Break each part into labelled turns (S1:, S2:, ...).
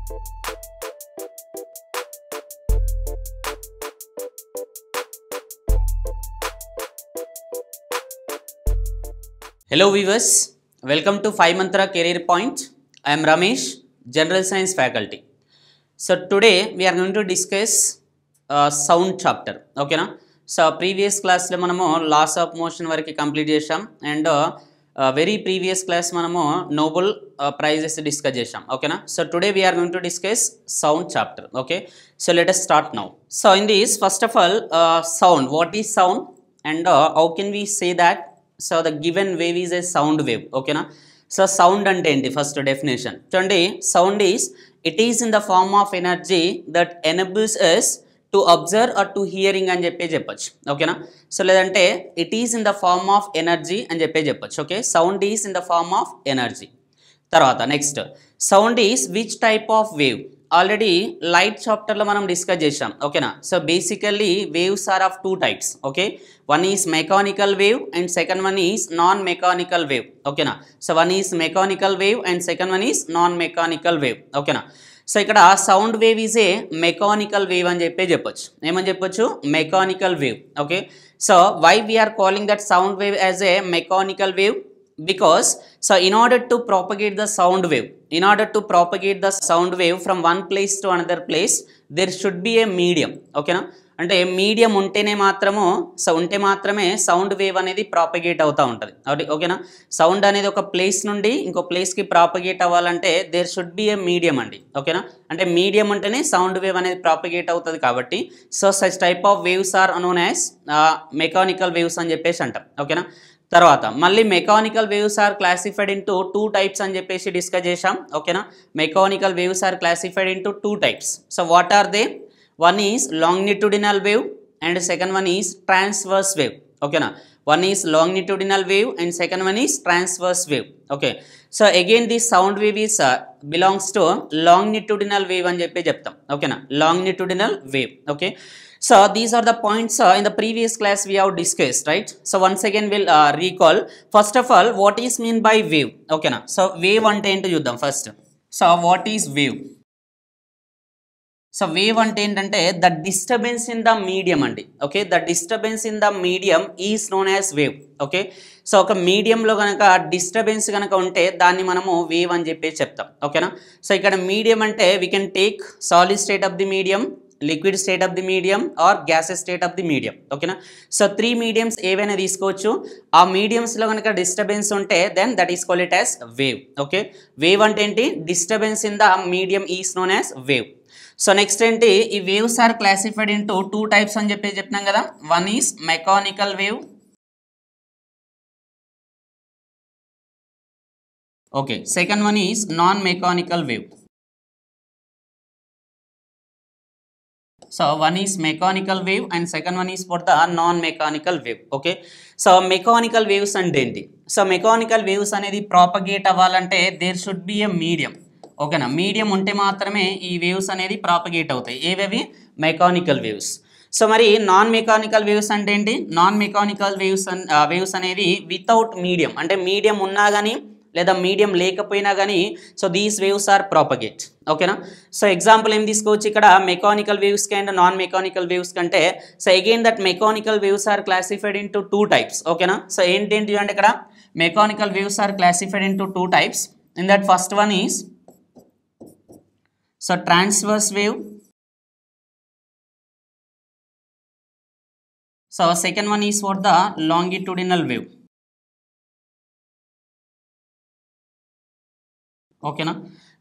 S1: Hello viewers, welcome to 5 Mantra Career Point. I am Ramesh, General Science faculty. So today we are going to discuss sound chapter. Okay na? So previous class lo manamu laws of motion variki complete chesam and very previous class manamu Nobel prizes discuss chesam. Okay na? So today we are going to discuss sound chapter. Okay, so let us start now. So in this, first of all, sound, what is sound and how can we say that? So the given wave is a sound wave. Okay na? So sound ante enti first definition chudandi, sound is it is in the form of energy that enables us to observe or to hearing అని చెప్పొచ్చు. ఓకేనా? So లేదంటే it is in the form of energy అని చెప్పొచ్చు. Okay, sound is in the form of energy. తర్వాత next, sound is which type of wave? Already light చాప్టర్లో మనం discuss చేసాం. ఓకేనా? So basically waves are of two types. Okay, one is mechanical wave and second one is non mechanical wave. ఓకేనా? So one is mechanical wave and second one is non mechanical wave. ఓకేనా? So ఇక్కడ sound wave is a mechanical wave అని చెప్పొచ్చు. ఏమని చెప్పొచ్చు? Mechanical wave. Okay, so why we are calling that sound wave as a mechanical wave? Because so in order to propagate the sound wave from one place to another place, there should be a medium. Okay na? అంటే medium ఉంటేనే మాత్రమే sound wave అనేది propagate అవుతూ ఉంటుంది. ఓకేనా? Sound అనేది ఒక place నుండి ఇంకో ప్లేస్కి ప్రాపగేట్ అవ్వాలంటే there should be a medium అండి. ఓకేనా? అంటే మీడియం ఉంటేనే సౌండ్ వేవ్ అనేది ప్రాపగేట్ అవుతుంది కాబట్టి so such type of waves are known as mechanical waves అని చెప్పేసి అంటాం. ఓకేనా? తర్వాత మళ్ళీ mechanical waves are classified into two types అని చెప్పేసి డిస్కస్ చేసాం. ఓకేనా? Mechanical waves are classified into two types. So what are they? One is longitudinal wave and second one is transverse wave. ఓకేనా? One is longitudinal wave and second one is transverse wave. Okay, so again this sound wave is belongs to longitudinal wave అని చెప్తాం. ఓకేనా? Longitudinal wave. Okay, so these are the points in the previous class we have discussed, right? So once again we'll recall. First of all, what is mean by wave? Okay na? So wave ante ento chuddam first. So what is wave? So wave ante entante the disturbance in the medium andi. Okay, the disturbance in the medium is known as wave. Okay, so oka medium lo ganaka disturbance ganaka unte danni manamu wave అని చెప్తాం. ఓకేనా? So ఇక్కడ medium అంటే we can take solid state of the medium, liquid state of the medium or gases state of the medium. ఓకేనా? So three mediums ఏవైనా తీసుకోవచ్చు. ఆ మీడియంస్లో కనుక డిస్టర్బెన్స్ ఉంటే then that is called it as wave. Okay, wave అంటే ఏంటి? Disturbance in the medium is known as wave. So next ఏంటి? ఈ waves are classified into two types అని చెప్పినాం కదా. One is mechanical wave. Okay, second one is non mechanical wave. So one is mechanical wave and second one is for the non-mechanical wave. Okay, so mechanical waves and enti. So mechanical waves అనేది propagate అవ్వాలంటే there should be a medium. ఓకేనా? Medium ఉంటే మాత్రమే ఈ waves అనేది propagate అవుతాయి. ఏవేవి? Mechanical waves. So మరి నాన్ మెకానికల్ వేవ్స్ అంటే ఏంటి? నాన్ మెకానికల్ వేవ్స్ అనేది వితౌట్ మీడియం, అంటే మీడియం ఉన్నా కానీ లేదా మీడియం లేకపోయినా కానీ so these waves are propagate. ఓకేనా? సో ఎగ్జాంపుల్ ఏం తీసుకోవచ్చు ఇక్కడ మెకానికల్ వేవ్స్కి అండ్ నాన్ మెకానికల్ వేవ్స్ కంటే? So again that mechanical waves are classified into two types. ఓకేనా? సో ఏంటి అంటే ఇక్కడ mechanical waves are classified into two types. In that first one is so transverse wave. So second one is for the longitudinal wave. ఓకేనా?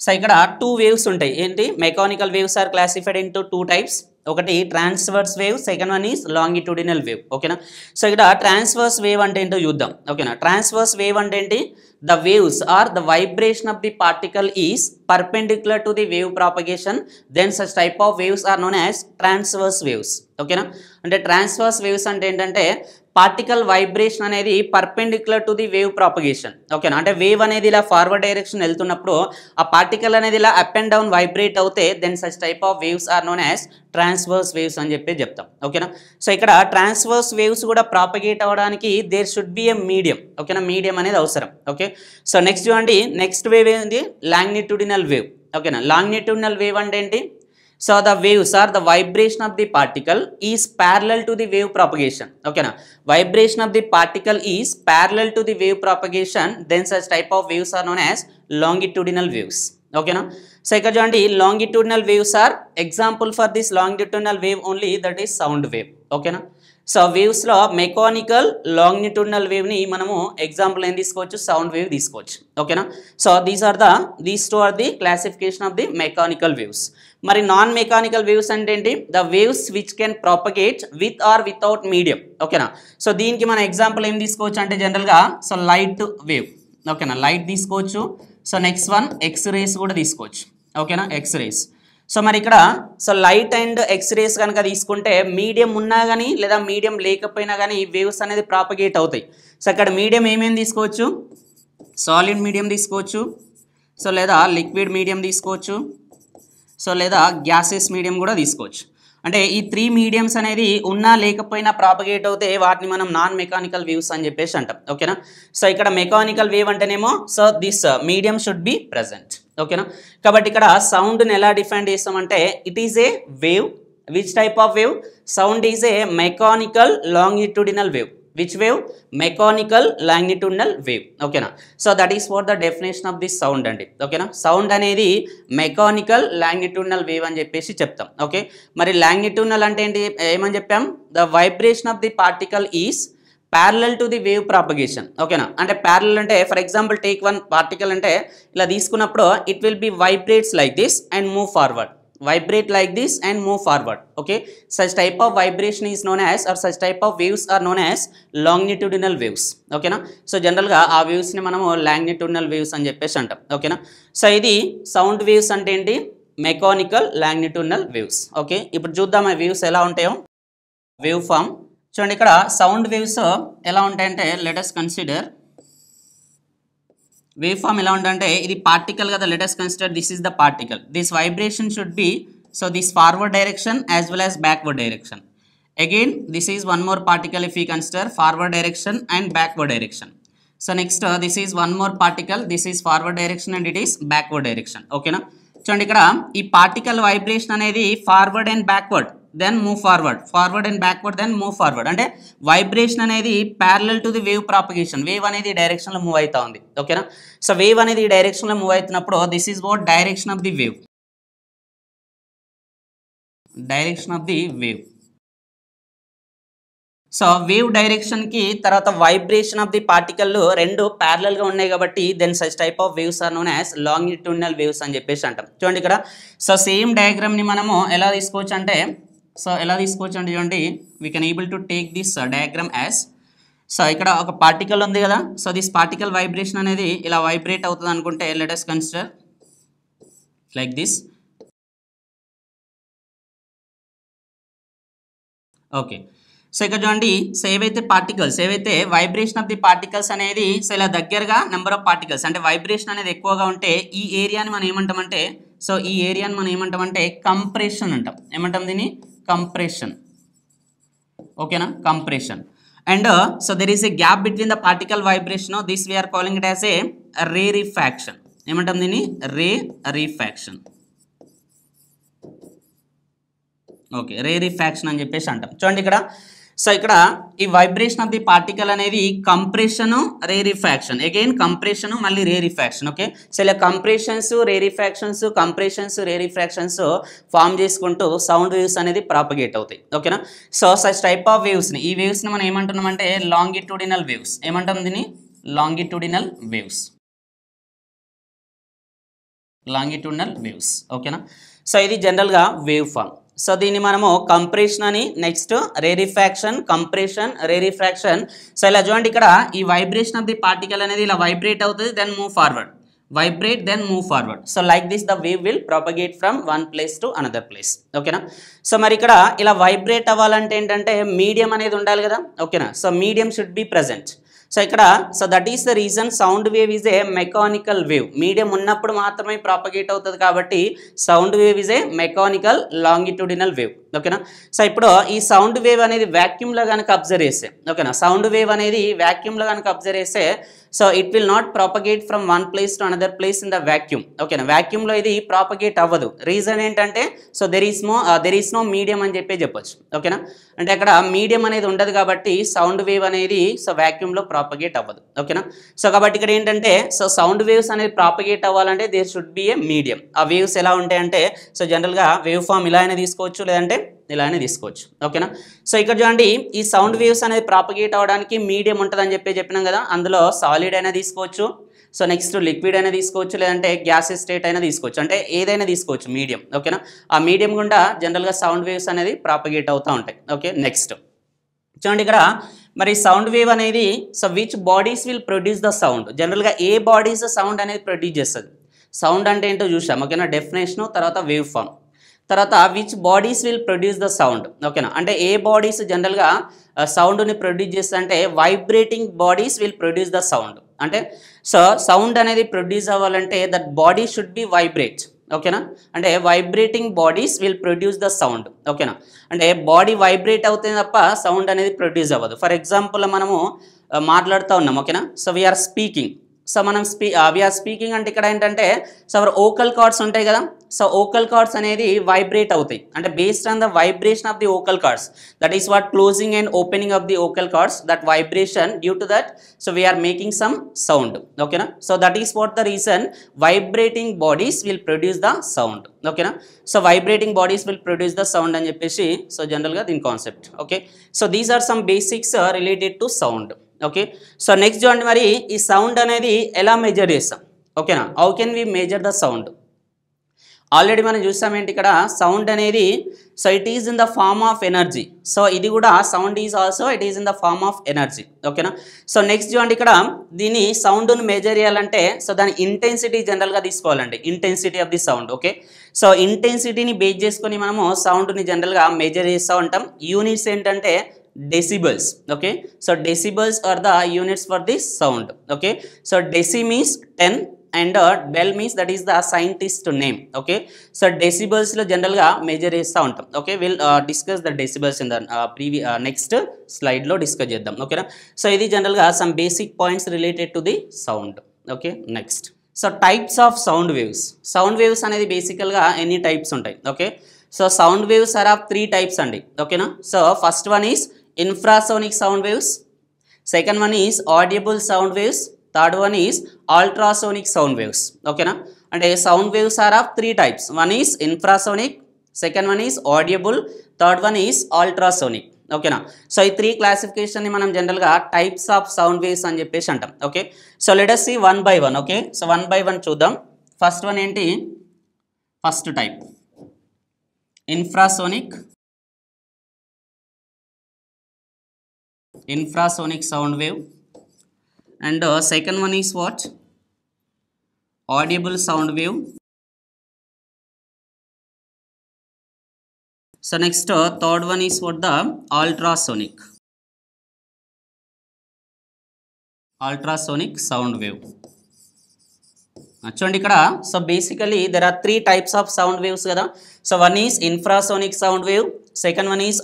S1: So ఇక్కడ two waves ఉంటాయి. ఏంటి? Mechanical waves are classified into two types. ఒకటి transverse wave, second one is longitudinal wave. ఓకేనా? So ఇక్కడ transverse wave అంటే ఏంటో చూద్దాం. ఓకేనా? ట్రాన్స్వర్స్ వేవ్ అంటే ఏంటి? the waves or the vibration of the particle is perpendicular to the wave propagation, then such type of waves are known as transverse waves. Okay na? And the transverse waves ante entante particle vibration అనేది perpendicular to the wave propagation. Okay na? అంటే wave అనేది ఇలా forward direction వెళ్తున్నప్పుడు ఆ particle అనేది ఇలా up and down vibrate అవుతే then such type of waves are known as transverse waves అని చెప్తాం. ఓకేనా? సో ఇక్కడ ట్రాన్స్వర్స్ వేవ్స్ కూడా ప్రాపగేట్ అవ్వడానికి there should be a medium. ఓకేనా? మీడియం అనేది అవసరం. ఓకే, సో నెక్స్ట్ చూడండి, నెక్స్ట్ వేవ్ ఏంది? Longitudinal wave. ఓకేనా. లాంగిట్యూడినల్ వేవ్ అంటే ఏంటి? So the waves or the vibration of the particle is parallel to the wave propagation. ఓకేనా, vibration of the particle is parallel to the wave propagation, then such type of waves are known as longitudinal waves. ఓకేనా. So ఇక్కడ చూడండి, longitudinal waves are example for this longitudinal wave only, that is sound wave. ఓకేనా. So వేవ్స్లో mechanical longitudinal వేవ్ని మనము example ఏం తీసుకోవచ్చు? Sound wave తీసుకోవచ్చు. ఓకేనా. So these two are the classification of the mechanical waves. మరి నాన్ మెకానికల్ వేవ్స్ అంటే ఏంటి? The waves which can propagate with or without medium. ఓకేనా. సో దీనికి మన ఎగ్జాంపుల్ ఏం తీసుకోవచ్చు అంటే జనరల్గా సో లైట్ వేవ్. ఓకేనా, లైట్ తీసుకోవచ్చు. So next one X rays కూడా తీసుకోవచ్చు. ఓకేనా, ఎక్స్ రేస్. సో మరి ఇక్కడ so light and X race కనుక తీసుకుంటే మీడియం ఉన్నా కానీ లేదా మీడియం లేకపోయినా కానీ వేవ్స్ అనేది ప్రాపగేట్ అవుతాయి. సో అక్కడ మీడియం ఏమేమి తీసుకోవచ్చు? సాలిడ్ మీడియం తీసుకోవచ్చు, సో లేదా లిక్విడ్ మీడియం తీసుకోవచ్చు, సో లేదా గ్యాసెస్ మీడియం కూడా తీసుకోవచ్చు. అంటే ఈ 3 మీడియంస్ అనేది ఉన్నా లేకపోయినా ప్రాపగేట్ అవుతే వాటిని మనం నాన్ మెకానికల్ వేవ్స్ అని చెప్పేసి అంటాం. ఓకేనా. సో ఇక్కడ మెకానికల్ వేవ్ అంటేనేమో so this medium should be present. ఓకేనా. కాబట్టి ఇక్కడ సౌండ్ని ఎలా డిఫైన్ చేస్తామంటే it is a wave. Which type of wave? Sound is a mechanical longitudinal wave. Which wave? Mechanical longitudinal wave. ఓకేనా. So that is what the definition of this sound అండి. ఓకేనా. Sound అనేది మెకానికల్ లాంగిట్యూడినల్ వేవ్ అని చెప్పేసి చెప్తాం. Okay, మరి longitudinal అంటే ఏంటి? ఏమని చెప్పాం? The vibration of the particle is parallel to the wave propagation. ఓకేనా. అంటే parallel అంటే for example take one particle అంటే ఇలా తీసుకున్నప్పుడు it will B vibrates like this and move forward. Vibrate like this and move forward. Okay, such type of vibration is known as, or such type of waves are known as longitudinal waves. Okay na. So general ga aa waves ni manamu longitudinal waves అని చెప్పేసి అంటాం. ఓకేనా. So ఇది sound waves అంటే ఏంటి? Mechanical longitudinal waves. Okay, ఇప్పుడు చూద్దాం ఆ వేవ్స్ ఎలా ఉంటాయో. వేవ్ ఫామ్ చూడండి, ఇక్కడ సౌండ్ వేవ్స్ ఎలా ఉంటాయంటే let us consider wave form ఎలా ఉందంటే ఇది పార్టికల్ కదా. Let us consider this is the particle. This vibration should be so this forward direction as well as backward direction. Again this is one more particle if you consider forward direction and backward direction. So next this is one more particle, this is forward direction and it is backward direction. ఓకేనా. చూడండి, ఇక్కడ ఈ particle vibration అనేది forward and backward, then move forward, forward and backward, then move forward. అంటే vibration అనేది parallel to the wave propagation. Wave అనేది డైరెక్షన్లో move అవుతా ఉంది. ఓకేనా. సో వేవ్ అనేది ఈ డైరెక్షన్లో మూవ్ అవుతున్నప్పుడు this is what direction of the wave. Direction of the wave. So wave డైరెక్షన్కి తర్వాత వైబ్రేషన్ ఆఫ్ ది పార్టికల్ రెండు ప్యారలల్గా ఉన్నాయి కాబట్టి then such type of waves are known as longitudinal waves అని చెప్పేసి అంటాం. చూడండి ఇక్కడ సో సేమ్ డయాగ్రామ్ని మనము ఎలా తీసుకోవచ్చు అంటే చూడండి, we can able to take this diagram as so ఇక్కడ ఒక పార్టికల్ ఉంది కదా. సో దిస్ పార్టికల్ వైబ్రేషన్ అనేది ఇలా వైబ్రేట్ అవుతుంది అనుకుంటే let us consider like this. Okay, so ఇక్కడ చూడండి, సో ఏవైతే వైబ్రేషన్ ఆఫ్ ది పార్టికల్స్ అనేది సో ఇలా దగ్గరగా నెంబర్ ఆఫ్ పార్టికల్స్ అంటే వైబ్రేషన్ అనేది ఎక్కువగా ఉంటే ఈ ఏరియాని మనం ఏమంటామంటే కంప్రెషన్ అంటాం. ఏమంటాం దీన్ని? కంప్రెషన్. ఓకేనా, compression. And so there is a gap between the particle vibration. This we are calling it as a rarefaction. ఏమంటాం దీన్ని? రేరిఫాక్షన్. ఓకే, రేరిఫాక్షన్ అని చెప్పేసి అంటాం. చూడండి ఇక్కడ సో ఇక్కడ ఈ వైబ్రేషన్ ఆఫ్ ది పార్టికల్ అనేది కంప్రెషను, రేరిఫాక్షన్, అగైన్ కంప్రెషను మళ్ళీ రేరిఫాక్షన్. ఓకే, సో ఇలా కంప్రెషన్స్ రేరిఫాక్షన్స్ ఫామ్ చేసుకుంటూ సౌండ్ వేవ్స్ అనేది ప్రాపగేట్ అవుతాయి. ఓకేనా. సో సచ్ టైప్ ఆఫ్ వేవ్స్ని ఈ వేవ్స్ని మనం ఏమంటున్నామంటే లాంగిట్యూడినల్ వేవ్స్. ఏమంటాం దీన్ని? Longitudinal waves. ఓకేనా. సో ఇది జనరల్గా వేవ్ ఫామ్. సో దీన్ని మనము కంప్రెషన్ అని, నెక్స్ట్ రేరిఫాక్షన్, కంప్రెషన్, రేరిఫాక్షన్. సో ఇలా చూడండి, ఇక్కడ ఈ వైబ్రేషన్ ఆఫ్ ది పార్టికల్ అనేది ఇలా వైబ్రేట్ అవుతుంది, then move forward, vibrate then move forward. So like this the wave will propagate from one place to another place. ఓకేనా. సో మరి ఇక్కడ ఇలా వైబ్రేట్ అవ్వాలంటే ఏంటంటే మీడియం అనేది ఉండాలి కదా. ఓకేనా. So medium should be present. So ఇక్కడ so that is the reason sound wave is a mechanical wave. Medium ఉన్నప్పుడు మాత్రమే ప్రాపగేట్ అవుతుంది కాబట్టి sound wave is a mechanical longitudinal wave. ఓకేనా. సో ఇప్పుడు ఈ సౌండ్ వేవ్ అనేది వ్యాక్యూమ్లో కనుక అబ్జర్వ్ చేస్తే, ఓకేనా, సౌండ్ వేవ్ అనేది వ్యాక్యూమ్లో కనుక అబ్జర్వ్ చేస్తే so it will not propagate from one place to another place in the vacuum. ఓకేనా, వాక్యూమ్లో ఇది ప్రాపగేట్ అవ్వదు. రీజన్ ఏంటంటే so there is no medium అని చెప్పొచ్చు. ఓకేనా, అంటే అక్కడ మీడియం అనేది ఉండదు కాబట్టి సౌండ్ వేవ్ అనేది సో వాక్యూమ్లో ప్రాపగేట్ అవ్వదు. ఓకేనా, సో కాబట్టి ఇక్కడ ఏంటంటే సో సౌండ్ వేవ్స్ అనేది ప్రాపగేట్ అవ్వాలంటే there should be a medium. ఆ వేవ్స్ ఎలా ఉంటాయంటే సో జనరల్గా వేవ్ ఫామ్ ఇలా అయినా తీసుకోవచ్చు, లేదంటే ఇలా అయినా తీసుకోవచ్చు. ఓకేనా, సో ఇక్కడ చూడండి ఈ సౌండ్ వేవ్స్ అనేది ప్రాపగేట్ అవ్వడానికి మీడియం ఉంటుందని చెప్పినాం కదా. అందులో సాలిడ్ అయినా తీసుకోవచ్చు, సో నెక్స్ట్ లిక్విడ్ అయినా తీసుకోవచ్చు, లేదంటే గ్యాస్ స్టేట్ అయినా తీసుకోవచ్చు, అంటే ఏదైనా తీసుకోవచ్చు మీడియం. ఓకేనా, ఆ మీడియం గుండా జనరల్గా సౌండ్ వేవ్స్ అనేది ప్రాపగేట్ అవుతూ ఉంటాయి. ఓకే, నెక్స్ట్ చూడండి ఇక్కడ మరి సౌండ్ వేవ్ అనేది so which bodies will produce the sound. జనరల్గా ఏ బాడీస్ సౌండ్ అనేది ప్రొడ్యూస్ చేస్తుంది. సౌండ్ అంటే ఏంటో చూసాం. ఓకేనా, డెఫినేషను, తర్వాత వేవ్ ఫామ్, తర్వాత which bodies will produce the sound. ఓకేనా, అంటే ఏ బాడీస్ జనరల్గా సౌండ్ని ప్రొడ్యూస్ చేస్తుంది అంటే vibrating bodies will produce the sound. అంటే సో సౌండ్ అనేది ప్రొడ్యూస్ అవ్వాలంటే that body should be vibrate. ఓకేనా, అంటే vibrating bodies will produce the sound. ఓకేనా, అంటే బాడీ వైబ్రేట్ అవుతుంది తప్ప సౌండ్ అనేది ప్రొడ్యూస్ అవ్వదు. ఫర్ ఎగ్జాంపుల్ మనము మాట్లాడుతూ ఉన్నాం. ఓకేనా, సో వీఆర్ స్పీకింగ్. సో మనం వీఆర్ స్పీకింగ్ అంటే ఇక్కడ ఏంటంటే సో అవర్ ఓకల్ కార్డ్స్ ఉంటాయి కదా. సో ఓకల్ కార్డ్స్ అనేది వైబ్రేట్ అవుతాయి, అంటే based on the vibration of the vocal cords, that is what closing and opening of the vocal cords, that vibration due to that so we are making some sound. ఓకేనా, so that is what the reason vibrating bodies will produce the sound. ఓకేనా, so vibrating bodies will produce the sound అని చెప్పేసి so జనరల్గా దీని concept. Okay, so these are some basics related to sound. Okay, so next చూడండి మరి ఈ sound అనేది ఎలా మెజర్ చేస్తాం. ఓకేనా, how can we measure the sound. Already మనం చూసామేంటి ఇక్కడ సౌండ్ అనేది so it is in the form of energy. So ఇది కూడా sound is also it is in the form of energy. ఓకేనా, సో నెక్స్ట్ చూడండి ఇక్కడ దీని సౌండ్ను మెజర్ చేయాలంటే సో దాని ఇంటెన్సిటీ జనరల్గా తీసుకోవాలండి, intensity of the sound. Okay, so ఇంటెన్సిటీని బేస్ చేసుకొని మనము సౌండ్ని జనరల్గా మెజర్ చేస్తూ ఉంటాం. యూనిట్స్ ఏంటంటే decibels. Okay, so decibels are the units for this sound. Okay, so deci means 10 and bell means that is the scientist name. Okay, so decibels lo general ga measure chesta untam. Okay, we'll discuss the decibels in the next slide lo discuss cheddam. Okay na, so idi general ga some basic points related to the sound. Okay, next so types of sound waves. Sound waves anedi basically ga any types untai. Okay, so sound waves are of 3 types andi. Okay na, so first one is infrasonic sound waves, second one is audible sound waves, third one is ultrasonic sound waves. Okay na, and sound waves are of 3 types. One is infrasonic, second one is audible, third one is ultrasonic. Okay na, so ఈ 3 classification ni manam general ga types of sound waves అని చెప్పేసి అంటాం. Okay, so let us see one by one. Okay, so one by one చూద్దాం. First one ఏంటి, first type infrasonic sound wave, and second one is what, audible sound wave. So next third one is what, the ultrasonic sound wave. చూడండి ఇక్కడ so basically there are 3 types of sound waves కదా. So one is infrasonic sound wave, second one is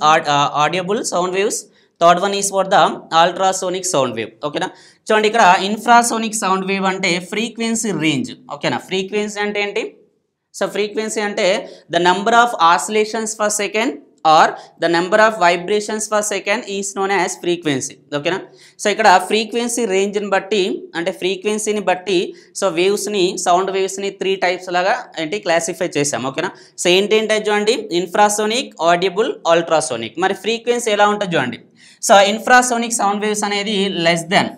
S1: audible sound waves, third one is what the ultrasonic sound wave. ఓకేనా, చూడండి ఇక్కడ infrasonic sound wave అంటే frequency range. ఓకేనా, frequency అంటే ఏంటి, so frequency అంటే the number of oscillations for second or the number of vibrations for second is known as frequency. ఓకేనా, so ఇక్కడ ఫ్రీక్వెన్సీ రేంజ్ని బట్టి అంటే ఫ్రీక్వెన్సీని బట్టి సో వేవ్స్ని సౌండ్ వేవ్స్ని 3 types లాగా ఏంటి క్లాసిఫై చేసాం. ఓకేనా, సో ఏంటంటే చూడండి ఇన్ఫ్రాసోనిక్, ఆడిబుల్, అల్ట్రాసోనిక్. మరి ఫ్రీక్వెన్సీ ఎలా ఉంటుంది చూడండి. సో ఇన్ఫ్రాసోనిక్ సౌండ్ వేవ్స్ అనేది లెస్ దెన్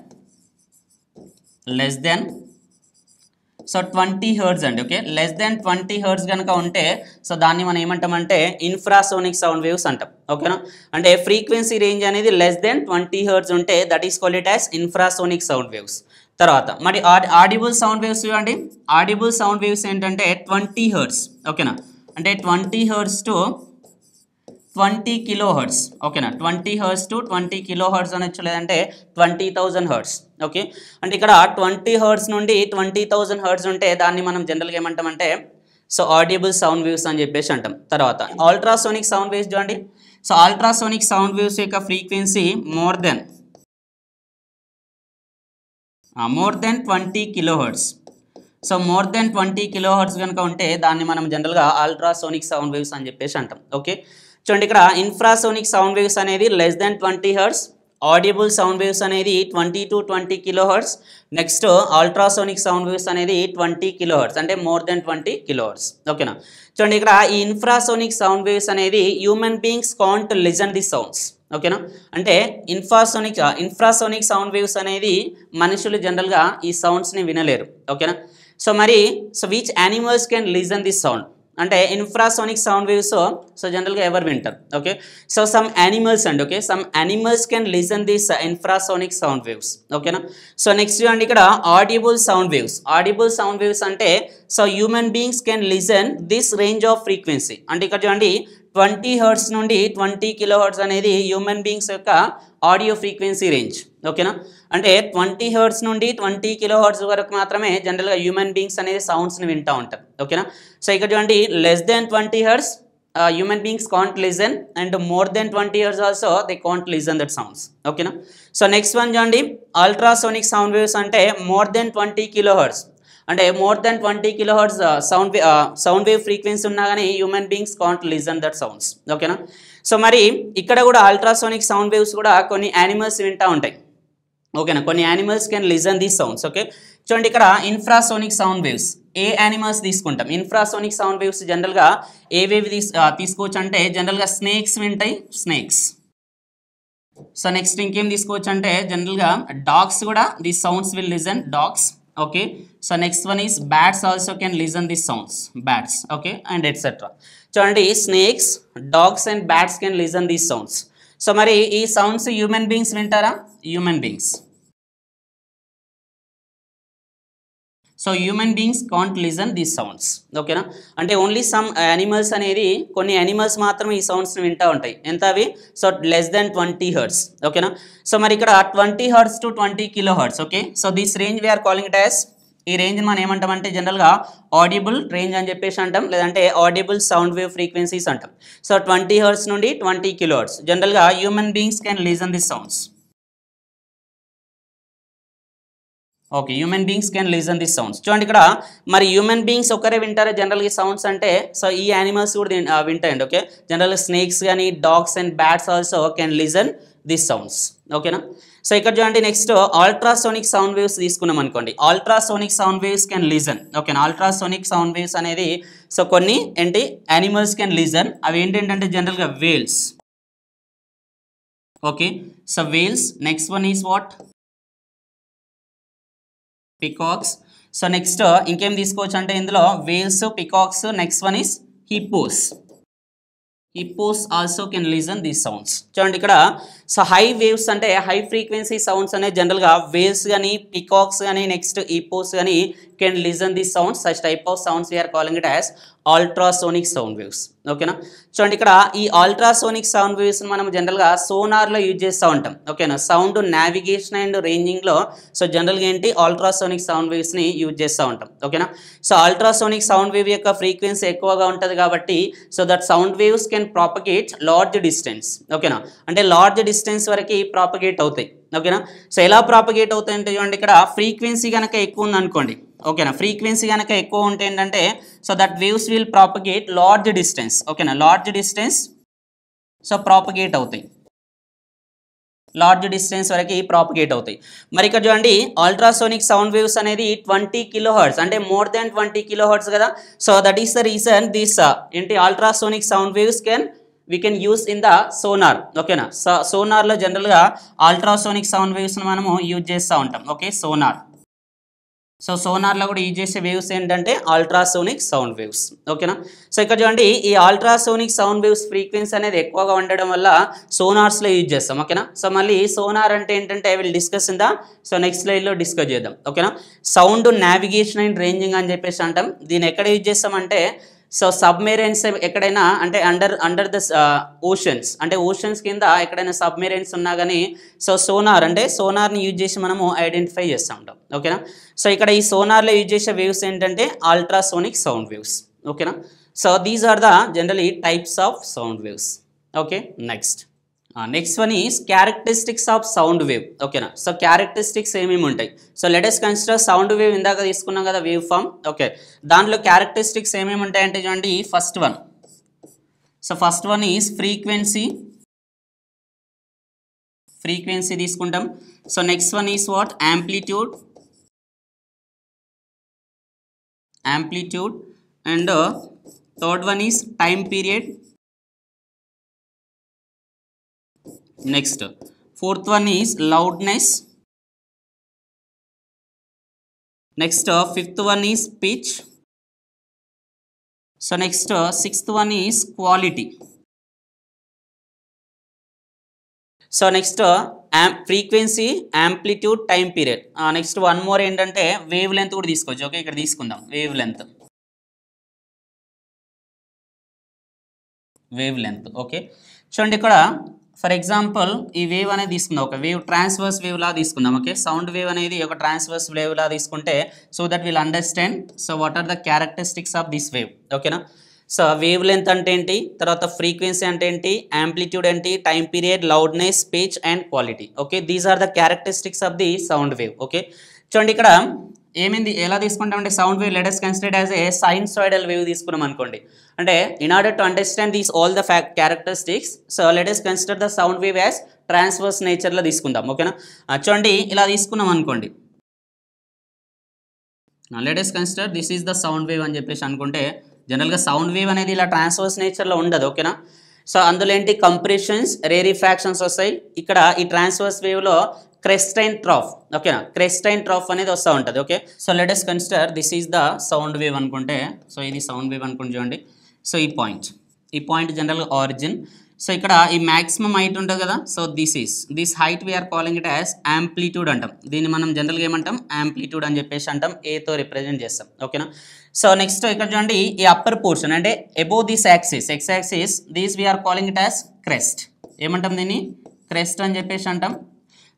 S1: సో 20 Hz అండి. ఓకే, లెస్ దెన్ 20 Hz కనుక ఉంటే సో దాన్ని మనం ఏమంటామంటే ఇన్ఫ్రాసోనిక్ సౌండ్ వేవ్స్ అంటాం. ఓకేనా, అంటే ఫ్రీక్వెన్సీ రేంజ్ అనేది లెస్ దెన్ 20 Hz ఉంటే that is called it as infrasonic sound waves. తర్వాత మరి ఆడిబుల్ సౌండ్ వేవ్స్ చూడండి. ఆడిబుల్ సౌండ్ వేవ్స్ ఏంటంటే 20 Hz. ఓకేనా, అంటే 20 Hz to 20 kHz. ఓకేనా, 20 Hz to 20 kHz అనొచ్చు, లేదంటే 20,000 Hz. ఓకే, అంటే ఇక్కడ 20 Hz నుండి 20,000 Hz ఉంటే దాన్ని మనం జనరల్గా ఏమంటామంటే సో ఆడిబుల్ సౌండ్ వేవ్స్ అని చెప్పేసి అంటాం. తర్వాత అల్ట్రాసోనిక్ సౌండ్ వేవ్స్ చూడండి. సో అల్ట్రాసోనిక్ సౌండ్ వేవ్స్ యొక్క frequency more than more than 20 kilohertz. So more than 20 kilohertz కనుక ఉంటే దాన్ని మనం జనరల్గా అల్ట్రాసోనిక్ సౌండ్ వేవ్స్ అని చెప్పేసి అంటాం. ఓకే, చూడండి ఇక్కడ ఇన్ఫ్రాసోనిక్ సౌండ్ వేవ్స్ అనేది less than 20 hertz, audible sound waves అనేది 20 to 20 kilohertz, next ultrasonic sound waves అనేది 20 కిలోహర్ట్జ్ అంటే మోర్ దెన్ 20 కిలోహర్ట్జ్. ఓకేనా, చూడండి ఇక్కడ ఈ ఇన్ఫ్రాసోనిక్ సౌండ్ వేవ్స్ అనేది human beings can't listen the sounds. ఓకేనా, అంటే ఇన్ఫ్రాసోనిక్ సౌండ్ వేవ్స్ అనేది మనుషులు జనరల్గా ఈ సౌండ్స్ని వినలేరు. ఓకేనా, సో మరి which animals can listen this sound అంటే ఇన్ఫ్రాసోనిక్ సౌండ్ వేవ్స్ సో జనరల్గా ఎవరు వింటారు? ఓకే, సో సమ్ యానిమల్స్ అండి. Okay, some animals can listen this infrasonic sound waves. ఓకేనా, సో నెక్స్ట్ చూడండి ఇక్కడ audible sound waves. Audible sound waves అంటే so human beings can listen this range of frequency. అంటే ఇక్కడ చూడండి 20 హెర్ట్జ్ నుండి 20 kilohertz అనేది హ్యూమన్ బీయింగ్స్ యొక్క ఆడియో ఫ్రీక్వెన్సీ రేంజ్. ఓకేనా, అంటే 20 హెర్ట్జ్ నుండి 20 కిలోహర్ట్జ్ వరకు మాత్రమే జనరల్గా హ్యూమన్ బీయింగ్స్ అనేది సౌండ్స్ని వింటూ ఉంటారు. ఓకేనా, సో ఇక్కడ చూడండి less than 20 hertz human beings can't listen and more than 20 hertz also they can't listen that sounds. ఓకేనా, సో నెక్స్ట్ వన్ చూడండి అల్ట్రాసోనిక్ సౌండ్ వేవ్స్ అంటే మోర్ దెన్ 20 కిలోహర్ట్జ్ అంటే more than 20 kilohertz sound wave frequency ఉన్నా కానీ human beings can't listen that sounds. ఓకేనా, so మరి ఇక్కడ కూడా అల్ట్రాసోనిక్ సౌండ్ వేవ్స్ కూడా కొన్ని యానిమల్స్ వింటూ ఉంటాయి. ఓకేనా, కొన్ని animals can listen these sounds. Okay, చూడండి ఇక్కడ ఇన్ఫ్రాసోనిక్ సౌండ్ వేవ్స్ ఏ యానిమల్స్ తీసుకుంటాం? ఇన్ఫ్రాసోనిక్ సౌండ్ వేవ్స్ జనరల్గా ఏవేవి తీసుకోవచ్చు అంటే జనరల్గా స్నేక్స్ వింటాయి, స్నేక్స్. సో నెక్స్ట్ ఇంకేం తీసుకోవచ్చు అంటే జనరల్గా డాగ్స్ కూడా these sounds will listen, dogs. Okay, so next one is bats also can listen these sounds, bats. Okay, and etc. చూడండి snakes, dogs and bats can listen these sounds. So మరి ఈ sounds human beings వింటారా? Human beings. So human beings can't listen these sounds. ఓకేనా, అంటే only some animals అనేది కొన్ని animals మాత్రం ఈ సౌండ్స్ని వింటూ ఉంటాయి. ఎంత అవి? So less than 20 hertz. ఓకేనా, సో మరి ఇక్కడ 20 hertz to 20 kilo hertz. Okay, so this range we are calling it as, ఈ రేంజ్ మనం ఏమంటామంటే జనరల్గా ఆడిబుల్ రేంజ్ అని చెప్పేసి అంటాం, లేదంటే ఆడిబుల్ సౌండ్ వేవ్ ఫ్రీక్వెన్సీస్ అంటాం. సో 20 హెర్ట్జ్ నుండి 20 కిలో హెర్ట్జ్ జనరల్గా human beings can listen this sounds. Okay, human beings can listen this sounds. చూడండి ఇక్కడ మరి హ్యూమన్ బీయింగ్స్ ఒకరే వింటారా జనరల్గా ఈ సౌండ్స్ అంటే? సో ఈ యానిమల్స్ కూడా వింటాయండి. ఓకే, జనరల్గా స్నేక్స్ కానీ dogs and bats also can listen this sounds. ఓకేనా, సో ఇక్కడ చూడండి నెక్స్ట్ అల్ట్రాసోనిక్ సౌండ్ వేవ్స్ తీసుకున్నాం అనుకోండి. Ultrasonic sound waves can listen. ఓకేనా, అల్ట్రాసోనిక్ సౌండ్ వేవ్స్ అనేది సో కొన్ని ఏంటి యానిమల్స్ కెన్ లిజన్. అవి ఏంటంటే జనరల్గా whales. Okay, so whales. Next one is what? Peacocks. So next ఇంకేం తీసుకోవచ్చు అంటే ఇందులో whales, peacocks. Next one is hippos. Hippos also can listen these sounds. చూడండి ఇక్కడ సో హై వేవ్స్ అంటే హై ఫ్రీక్వెన్సీ సౌండ్స్ అనేది జనరల్గా వేల్స్ కానీ, పికాక్స్ కానీ, నెక్స్ట్ హిప్పోస్ కానీ can listen these sounds. Such type of sounds we are calling it as ultrasonic sound waves. ఓకేనా, చూడండి ఇక్కడ ఈ అల్ట్రాసోనిక్ సౌండ్ వేవ్స్ మనం జనరల్గా సోనార్లో యూజ్ చేస్తూ ఉంటాం. ఓకేనా, సౌండ్ నావిగేషన్ అండ్ రేంజింగ్లో సో జనరల్గా ఏంటి అల్ట్రాసోనిక్ సౌండ్ వేవ్స్ని యూజ్ చేస్తూ ఉంటాం. ఓకేనా, సో అల్ట్రాసోనిక్ సౌండ్ వేవ్ యొక్క ఫ్రీక్వెన్సీ ఎక్కువగా ఉంటుంది కాబట్టి so that sound waves can propagate large distance. ఓకేనా, అంటే లార్జ్ డిస్టెన్స్ వరకు ప్రాపగేట్ అవుతాయి. ఓకేనా, సో ఎలా ప్రాపగేట్ అవుతాయి అంటే చూడండి ఇక్కడ ఫ్రీక్వెన్సీ కనుక ఎక్కువ ఉంది అనుకోండి. ఓకేనా, ఫ్రీక్వెన్సీ కనుక ఎక్కువ ఉంటే ఏంటంటే so that waves will propagate large distance. ఓకేనా, లార్జ్ డిస్టెన్స్ సో ప్రాపగేట్ అవుతాయి, లార్జ్ డిస్టెన్స్ వరకు ప్రాపగేట్ అవుతాయి. మరి ఇక్కడ చూడండి అల్ట్రాసోనిక్ సౌండ్ వేవ్స్ అనేది 20 కిలో హెర్ట్జ్ అంటే మోర్ దెన్ 20 కిలో హెర్ట్జ్ కదా. So that is the reason this ఏంటి ultrasonic sound waves we can use in the sonar. ఓకేనా, సో సోనార్లో జనరల్గా అల్ట్రాసోనిక్ సౌండ్ వేవ్స్ని మనము యూజ్ చేస్తూ ఉంటాం. Okay, sonar. సో సోనార్లో కూడా యూజ్ చేసే వేవ్స్ ఏంటంటే అల్ట్రాసోనిక్ సౌండ్ వేవ్స్. ఓకేనా, సో ఇక్కడ చూడండి ఈ అల్ట్రాసోనిక్ సౌండ్ వేవ్స్ ఫ్రీక్వెన్సీ అనేది ఎక్కువగా ఉండడం వల్ల సోనార్స్లో యూజ్ చేస్తాం. ఓకేనా, సో మళ్ళీ సోనార్ అంటే ఏంటంటే I will discuss in the so next స్లైడ్లో డిస్కస్ చేద్దాం. ఓకేనా, సౌండ్ నావిగేషన్ అండ్ రేంజింగ్ అని చెప్పేసి అంటాం. దీన్ని ఎక్కడ యూజ్ చేస్తామంటే సో సబ్మెరైన్స్ ఎక్కడైనా అంటే అండర్ ద ఓషన్స్ అంటే ఓషన్స్ కింద ఎక్కడైనా సబ్మెరైన్స్ ఉన్నా కానీ సో సోనార్ అంటే సోనార్ని యూజ్ చేసి మనము ఐడెంటిఫై చేస్తూ ఉంటాం. ఓకేనా, సో ఇక్కడ ఈ సోనార్లో యూజ్ చేసే వేవ్స్ ఏంటంటే అల్ట్రాసోనిక్ సౌండ్ వేవ్స్. ఓకేనా, so these are the generally types of sound waves. Okay, next next one is characteristics of sound wave. ఓకేనా. సో క్యారెక్టరిస్టిక్స్ ఏమేమి ఉంటాయి? So let us consider sound wave. ఇందాక తీసుకున్నాం కదా wave form. Okay, దాంట్లో characteristics ఏమేమి ఉంటాయంటే చూడండి, first one. So first one is frequency తీసుకుంటాం. So next one is what? Amplitude and third one is time period. Next fourth one is loudness. Next fifth one is pitch. So next sixth one is quality. So next frequency, amplitude, time period. Next one more ఏంటంటే wave length కూడా తీసుకోవచ్చు. Okay, ఇక్కడ తీసుకుందాం wave length. Okay, చూడండి ఇక్కడ for example ఈ wave అనేది తీసుకుందాం, ఒక వేవ్ ట్రాన్స్వర్స్ వేవ్ లా తీసుకుందాం. ఓకే, సౌండ్ వేవ్ అనేది ఒక ట్రాన్స్వర్స్ వేవ్ లా తీసుకుంటే so that will understand so what are the characteristics of this wave. ఓకేనా. సో వేవ్ లెంత్ అంటే ఏంటి, తర్వాత ఫ్రీక్వెన్సీ అంటే ఏంటి, యాంప్లిట్యూడ్ ఏంటి, time period, loudness, pitch and quality. Okay, these are the characteristics of the sound wave. Okay, చూడండి ఇక్కడ ఏమైంది, ఎలా తీసుకుంటామంటే sound wave let us consider as a sinusoidal wave తీసుకున్నాం అనుకోండి. అంటే in order to understand these all the characteristics, so let us consider the sound wave as transverse నేచర్లో తీసుకుందాం. ఓకేనా. చూడండి ఇలా తీసుకున్నాం అనుకోండి, let us consider this is the sound wave అని చెప్పేసి అనుకుంటే, జనరల్గా సౌండ్ వేవ్ అనేది ఇలా ట్రాన్స్వర్స్ నేచర్లో ఉండదు. ఓకేనా. సో అందులో ఏంటి, కంప్రెషన్స్, రేరిఫాక్షన్స్ వస్తాయి. ఇక్కడ ఈ ట్రాన్స్వర్స్ వేవ్లో క్రెస్ట్ అండ్ ట్రాఫ్. ఓకేనా, క్రెస్ట్ అండ్ ట్రాఫ్ అనేది వస్తూ ఉంటుంది. Okay, so let us consider this is the sound wave అనుకుంటే, సో ఇది సౌండ్ వేవ్ అనుకుంటే చూడండి. సో ఈ పాయింట్ జనరల్గా ఆరిజిన్. సో ఇక్కడ ఈ మ్యాక్సిమం హైట్ ఉంటుంది కదా, so this height we are calling it as amplitude అంటాం. దీన్ని మనం జనరల్గా ఏమంటాం, యాంప్లిట్యూడ్ అని చెప్పేసి అంటాం, ఏతో రిప్రజెంట్ చేస్తాం. ఓకేనా. సో నెక్స్ట్ ఇక్కడ చూడండి ఈ అప్పర్ పోర్షన్ అంటే above this axis, X axis, these we are calling it as crest. ఏమంటాం దీన్ని, క్రెస్ట్ అని చెప్పేసి అంటాం.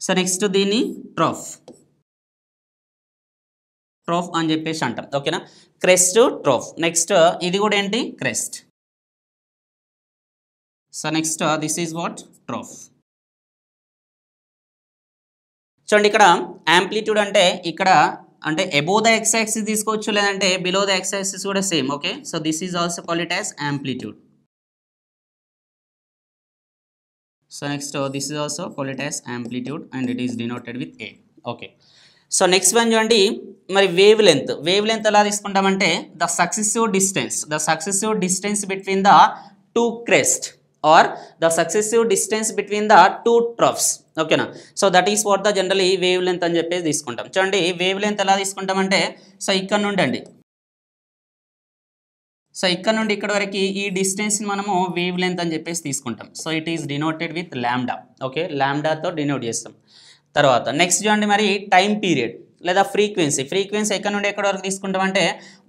S1: సో నెక్స్ట్ దీన్ని ట్రాఫ్ అని చెప్పేసి అంటాం. ఓకేనా, క్రెస్ట్, ట్రాఫ్. నెక్స్ట్ ఇది కూడా ఏంటి, crest. So next this is what, trough. చూడండి ఇక్కడ యాంప్లిట్యూడ్ అంటే ఇక్కడ అంటే అబోవ్ ద ఎక్స్ యాక్సిస్ తీసుకోవచ్చు, లేదంటే బిలో ద ఎక్స్ యాక్సిస్ కూడా same. Okay, so this is also called it as amplitude. So next this is also called it as amplitude and it is denoted with A. Okay, so next one చూడండి, మరి wave length ఎలా తీసుకుంటామంటే the successive distance between the two crest or the successive distance between the two troughs. ఓకేనా. So that is what the generally wave length అని చెప్పేసి తీసుకుంటాం. చూడండి wave length ఎలా తీసుకుంటామంటే, సో ఇక్కడ నుండి అండి, సో ఇక్కడ నుండి ఇక్కడ వరకు ఈ డిస్టెన్స్ని మనము వేవ్ లెంత్ అని చెప్పేసి తీసుకుంటాం. So it is denoted with lambda. Okay, లాంబ్డాతో డినోట్ చేస్తాం. తర్వాత నెక్స్ట్ చూడండి మరి టైం పీరియడ్ లేదా ఫ్రీక్వెన్సీ ఎక్కడ నుండి ఎక్కడ వరకు తీసుకుంటామంటే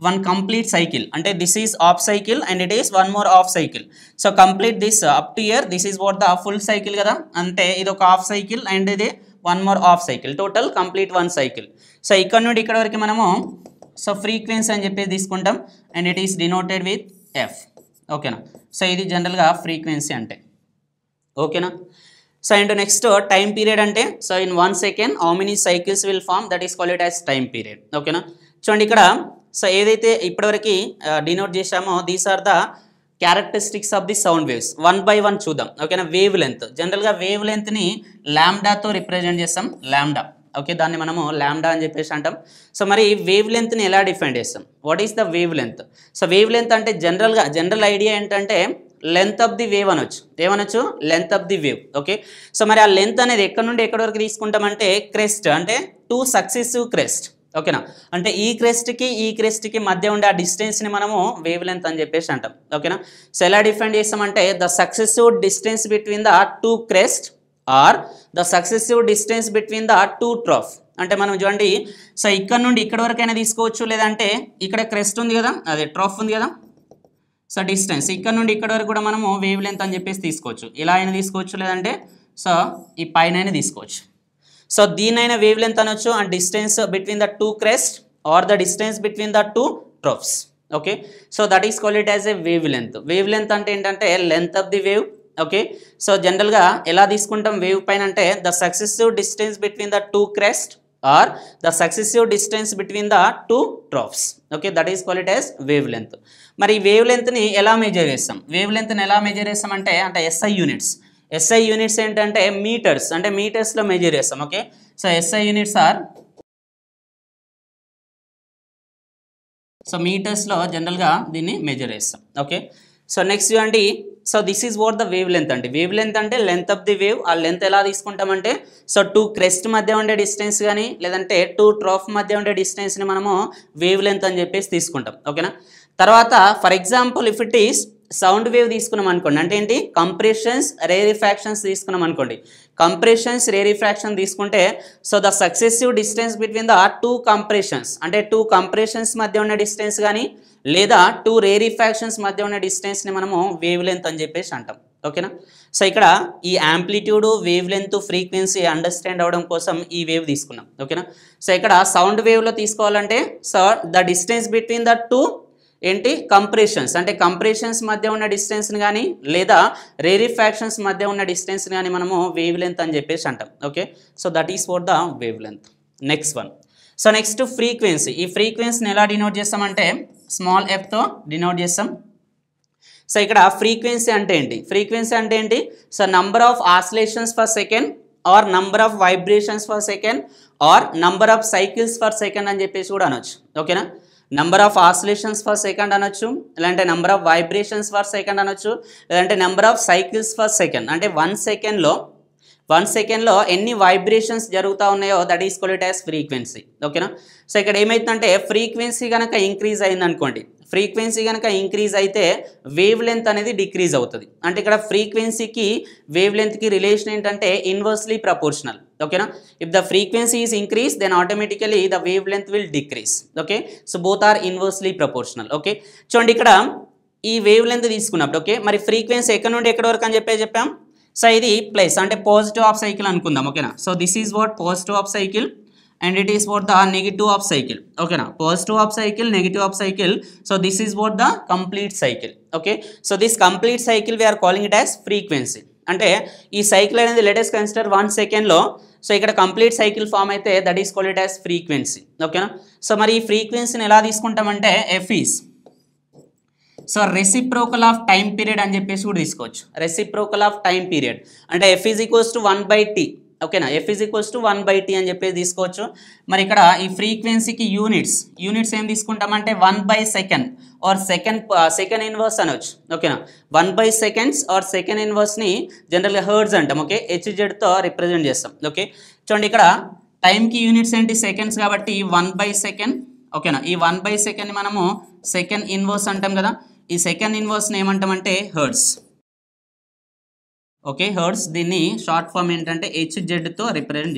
S1: వన్ కంప్లీట్ సైకిల్. అంటే this is of cycle and it is one more of cycle. So complete this up to year, this is what the full cycle కదా, అంటే ఇది ఒక హాఫ్ సైకిల్ అండ్ ఇది one more of cycle, total complete one cycle. So ఇక్కడ నుండి ఇక్కడ వరకు మనము సో ఫ్రీక్వెన్సీ అని చెప్పేసి తీసుకుంటాం and it is denoted with F. ఓకేనా. సో ఇది జనరల్గా ఫ్రీక్వెన్సీ అంటే. ఓకేనా. So and next time period అంటే, so in 1 second how many cycles will form, that is called it as time period. ఓకేనా. చూడండి ఇక్కడ సో ఏదైతే ఇప్పటివరకు డినోట్ చేసామో these are the characteristics of the sound waves. 1 by 1 చూద్దాం. ఓకేనా. వేవ్ లెంత్, జనరల్గా వేవ్ లెంత్ని లాంబ్డాతో రిప్రజెంట్ చేస్తాం, లాంబ్డా. ఓకే, దాన్ని మనము లాంబ్డా అని చెప్పేసి అంటాం. సో మరి వేవ్ లెంత్ని ఎలా డిఫైన్ చేస్తాం, what is the wave length? So wave length అంటే జనరల్ ఐడియా ఏంటంటే లెంత్ ఆఫ్ ది వేవ్ అనొచ్చు. ఏమనొచ్చు, length of the wave. Okay, so మరి ఆ లెంత్ అనేది ఎక్కడ నుండి ఎక్కడి వరకు తీసుకుంటామంటే క్రెస్ట్, అంటే 2 సక్సెసివ్ క్రెస్ట్. ఓకేనా, అంటే ఈ క్రెస్ట్కి మధ్య ఉండే ఆ డిస్టెన్స్ని మనము వేవ్ లెంత్ అని చెప్పేసి అంటాం. ఓకేనా. సో ఎలా డిఫైన్ చేస్తామంటే the successive distance between the 2 crest or the successive distance between the 2 trough. అంటే మనం చూడండి, సో ఇక్కడ నుండి ఇక్కడ వరకైనా తీసుకోవచ్చు, లేదంటే ఇక్కడ క్రెస్ట్ ఉంది కదా, అదే ట్రాఫ్ ఉంది కదా, సో డిస్టెన్స్ ఇక్కడ నుండి ఇక్కడ వరకు కూడా మనము వేవ్ లెంత్ అని చెప్పేసి తీసుకోవచ్చు. ఇలా అయినా తీసుకోవచ్చు, లేదంటే సో ఈ పైన తీసుకోవచ్చు. సో దీనైనా వేవ్ లెంత్ అనొచ్చు, and distance between the 2 crest or the distance between the 2 troughs. Okay, so that is called it as a wave length. Wave length అంటే ఏంటంటే length of the wave okay. So జనరల్గా ఎలా తీసుకుంటాం wave పైన అంటే the successive distance between the two crest or the successive distance between the two troughs. Okay, that is called it as wave length. మరి wave లెంత్ని ఎలా measure చేస్తాం? Wave లెంత్ని ఎలా measure చేస్తాం అంటే SI యూనిట్స్. SI యూనిట్స్ ఏంటంటే metres, అంటే మీటర్స్లో measure చేస్తాం. Okay, so SI units are, so మీటర్స్లో జనరల్గా దీన్ని మెజర్ చేస్తాం. ఓకే, సో నెక్స్ట్ చూడండి, so this is what the wave length అంటే. వేవ్ లెంత్ అంటే లెంత్ ఆఫ్ ది వేవ్. ఆ లెంత్ ఎలా తీసుకుంటామంటే సో టూ క్రెస్ట్ మధ్య ఉండే డిస్టెన్స్ కానీ లేదంటే టూ ట్రాఫ్ మధ్య ఉండే డిస్టెన్స్ని మనము వేవ్ లెంత్ అని చెప్పేసి తీసుకుంటాం. ఓకేనా. తర్వాత for example if it is sound wave తీసుకున్నాం అనుకోండి, అంటే ఏంటి కంప్రెషన్స్ రేరిఫ్రాక్షన్స్ తీసుకున్నాం అనుకోండి. కంప్రెషన్స్ రేరిఫ్రాక్షన్ తీసుకుంటే so the successive distance between the two compressions, అంటే టూ కంప్రెషన్స్ మధ్య ఉన్న డిస్టెన్స్ కానీ లేదా టూ రేరిఫ్రాక్షన్స్ మధ్య ఉన్న డిస్టెన్స్ని మనము వేవ్ లెంత్ అని చెప్పేసి అంటాం. ఓకేనా. సో ఇక్కడ ఈ amplitude, wave length, frequency understand అవ్వడం కోసం ఈ వేవ్ తీసుకున్నాం. ఓకేనా. సో ఇక్కడ సౌండ్ వేవ్లో తీసుకోవాలంటే so the distance between the two ఏంటి కంప్రెషన్స్, అంటే కంప్రెషన్స్ మధ్య ఉన్న డిస్టెన్స్ని కానీ లేదా రేరిఫ్రాక్షన్స్ మధ్య ఉన్న డిస్టెన్స్ని కానీ మనము వేవ్ లెంత్ అని చెప్పేసి అంటాం. Okay, so that is for the wave length. Next one, so next frequency. ఈ ఫ్రీక్వెన్సీని ఎలా డినోట్ చేస్తామంటే స్మాల్ ఎఫ్తో డినోట్ చేస్తాం. సో ఇక్కడ ఫ్రీక్వెన్సీ అంటే ఏంటి? ఫ్రీక్వెన్సీ అంటే ఏంటి? So number of oscillations per second are number of vibrations per second are number of cycles per second అని చెప్పేసి కూడా అనొచ్చు. ఓకేనా. Number of oscillations per second అనొచ్చు, లేదంటే number of vibrations per second అనొచ్చు, లేదంటే number of cycles per second, అంటే 1 సెకండ్లో ఎన్ని వైబ్రేషన్స్ జరుగుతూ ఉన్నాయో that is called as frequency. ఓకేనా. సో ఇక్కడ ఏమవుతుందంటే ఫ్రీక్వెన్సీ కనుక ఇంక్రీజ్ అయింది అనుకోండి, ఫ్రీక్వెన్సీ కనుక ఇంక్రీజ్ అయితే వేవ్ లెంత్ అనేది డిక్రీజ్ అవుతుంది. అంటే ఇక్కడ ఫ్రీక్వెన్సీకి వేవ్ లెంత్కి రిలేషన్ ఏంటంటే ఇన్వర్స్లీ ప్రపోర్షనల్. ఓకేనా. If the frequency is increase then automatically the wave length will decrease. Okay, so both are inversely proportional. Okay, చూడండి ఇక్కడ ఈ వేవ్ లెంత్ తీసుకున్నప్పుడు ఓకే మరి ఫ్రీక్వెన్సీ ఎక్కడ నుండి ఎక్కడ వరకు అని చెప్పాం. సో ఇది ప్లస్ అంటే పాజిటివ్ ఆఫ్ సైకిల్ అనుకుందాం. ఓకేనా. So this is what positive of cycle and it is what the negative of cycle. Okay na, positive of cycle, negative of cycle, so this is what the complete cycle. Okay, so this complete cycle we are calling it as frequency. అంటే ఈ cycle అనేది let us consider 1 second లో, so ఇక్కడ complete cycle form అయితే that is called it as frequency. ఓకేనా. So మరి ఈ ఫ్రీక్వెన్సీని ఎలా తీసుకుంటామంటే F is so reciprocal of time period అని చెప్పేసి కూడా తీసుకోవచ్చు. రెసిప్రోకల్ ఆఫ్ టైం పీరియడ్ అంటే F is equals to 1/t. ఓకేనా, F is equals to 1/t అని చెప్పేసి తీసుకోవచ్చు. మరి ఇక్కడ ఈ ఫ్రీక్వెన్సీకి యూనిట్స్ ఏం తీసుకుంటామంటే 1/second ఆర్ సెకండ్ ఇన్వర్స్ అనవచ్చు. ఓకేనా, 1/seconds ఆర్ సెకండ్ ఇన్వర్స్ని జనరల్గా హెర్ట్జ్ అంటాం. ఓకే, హెచ్జెడ్తో రిప్రజెంట్ చేస్తాం. ఓకే, చూడండి ఇక్కడ టైంకి యూనిట్స్ ఏంటి సెకండ్స్ కాబట్టి 1/second. ఓకేనా, ఈ 1/second మనము సెకండ్ ఇన్వర్స్ అంటాం కదా. ఈ సెకండ్ ఇన్వర్స్ని ఏమంటామంటే హెర్ట్జ్. Okay, hertz. దీన్ని షార్ట్ ఫామ్ ఏంటంటే హెచ్జెడ్తో రిప్రజెంట్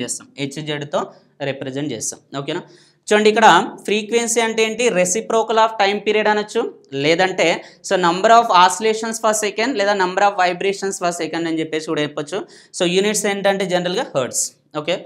S1: చేస్తాం. ఓకేనా, చూడండి ఇక్కడ ఫ్రీక్వెన్సీ అంటే ఏంటి రెసిప్రోకల్ ఆఫ్ టైం పీరియడ్ అనొచ్చు, లేదంటే so number of oscillations per second లేదా number of vibrations per second అని చెప్పేసి కూడా చెప్పొచ్చు. సో యూనిట్స్ ఏంటంటే జనరల్గా హెర్ట్జ్. ఓకే,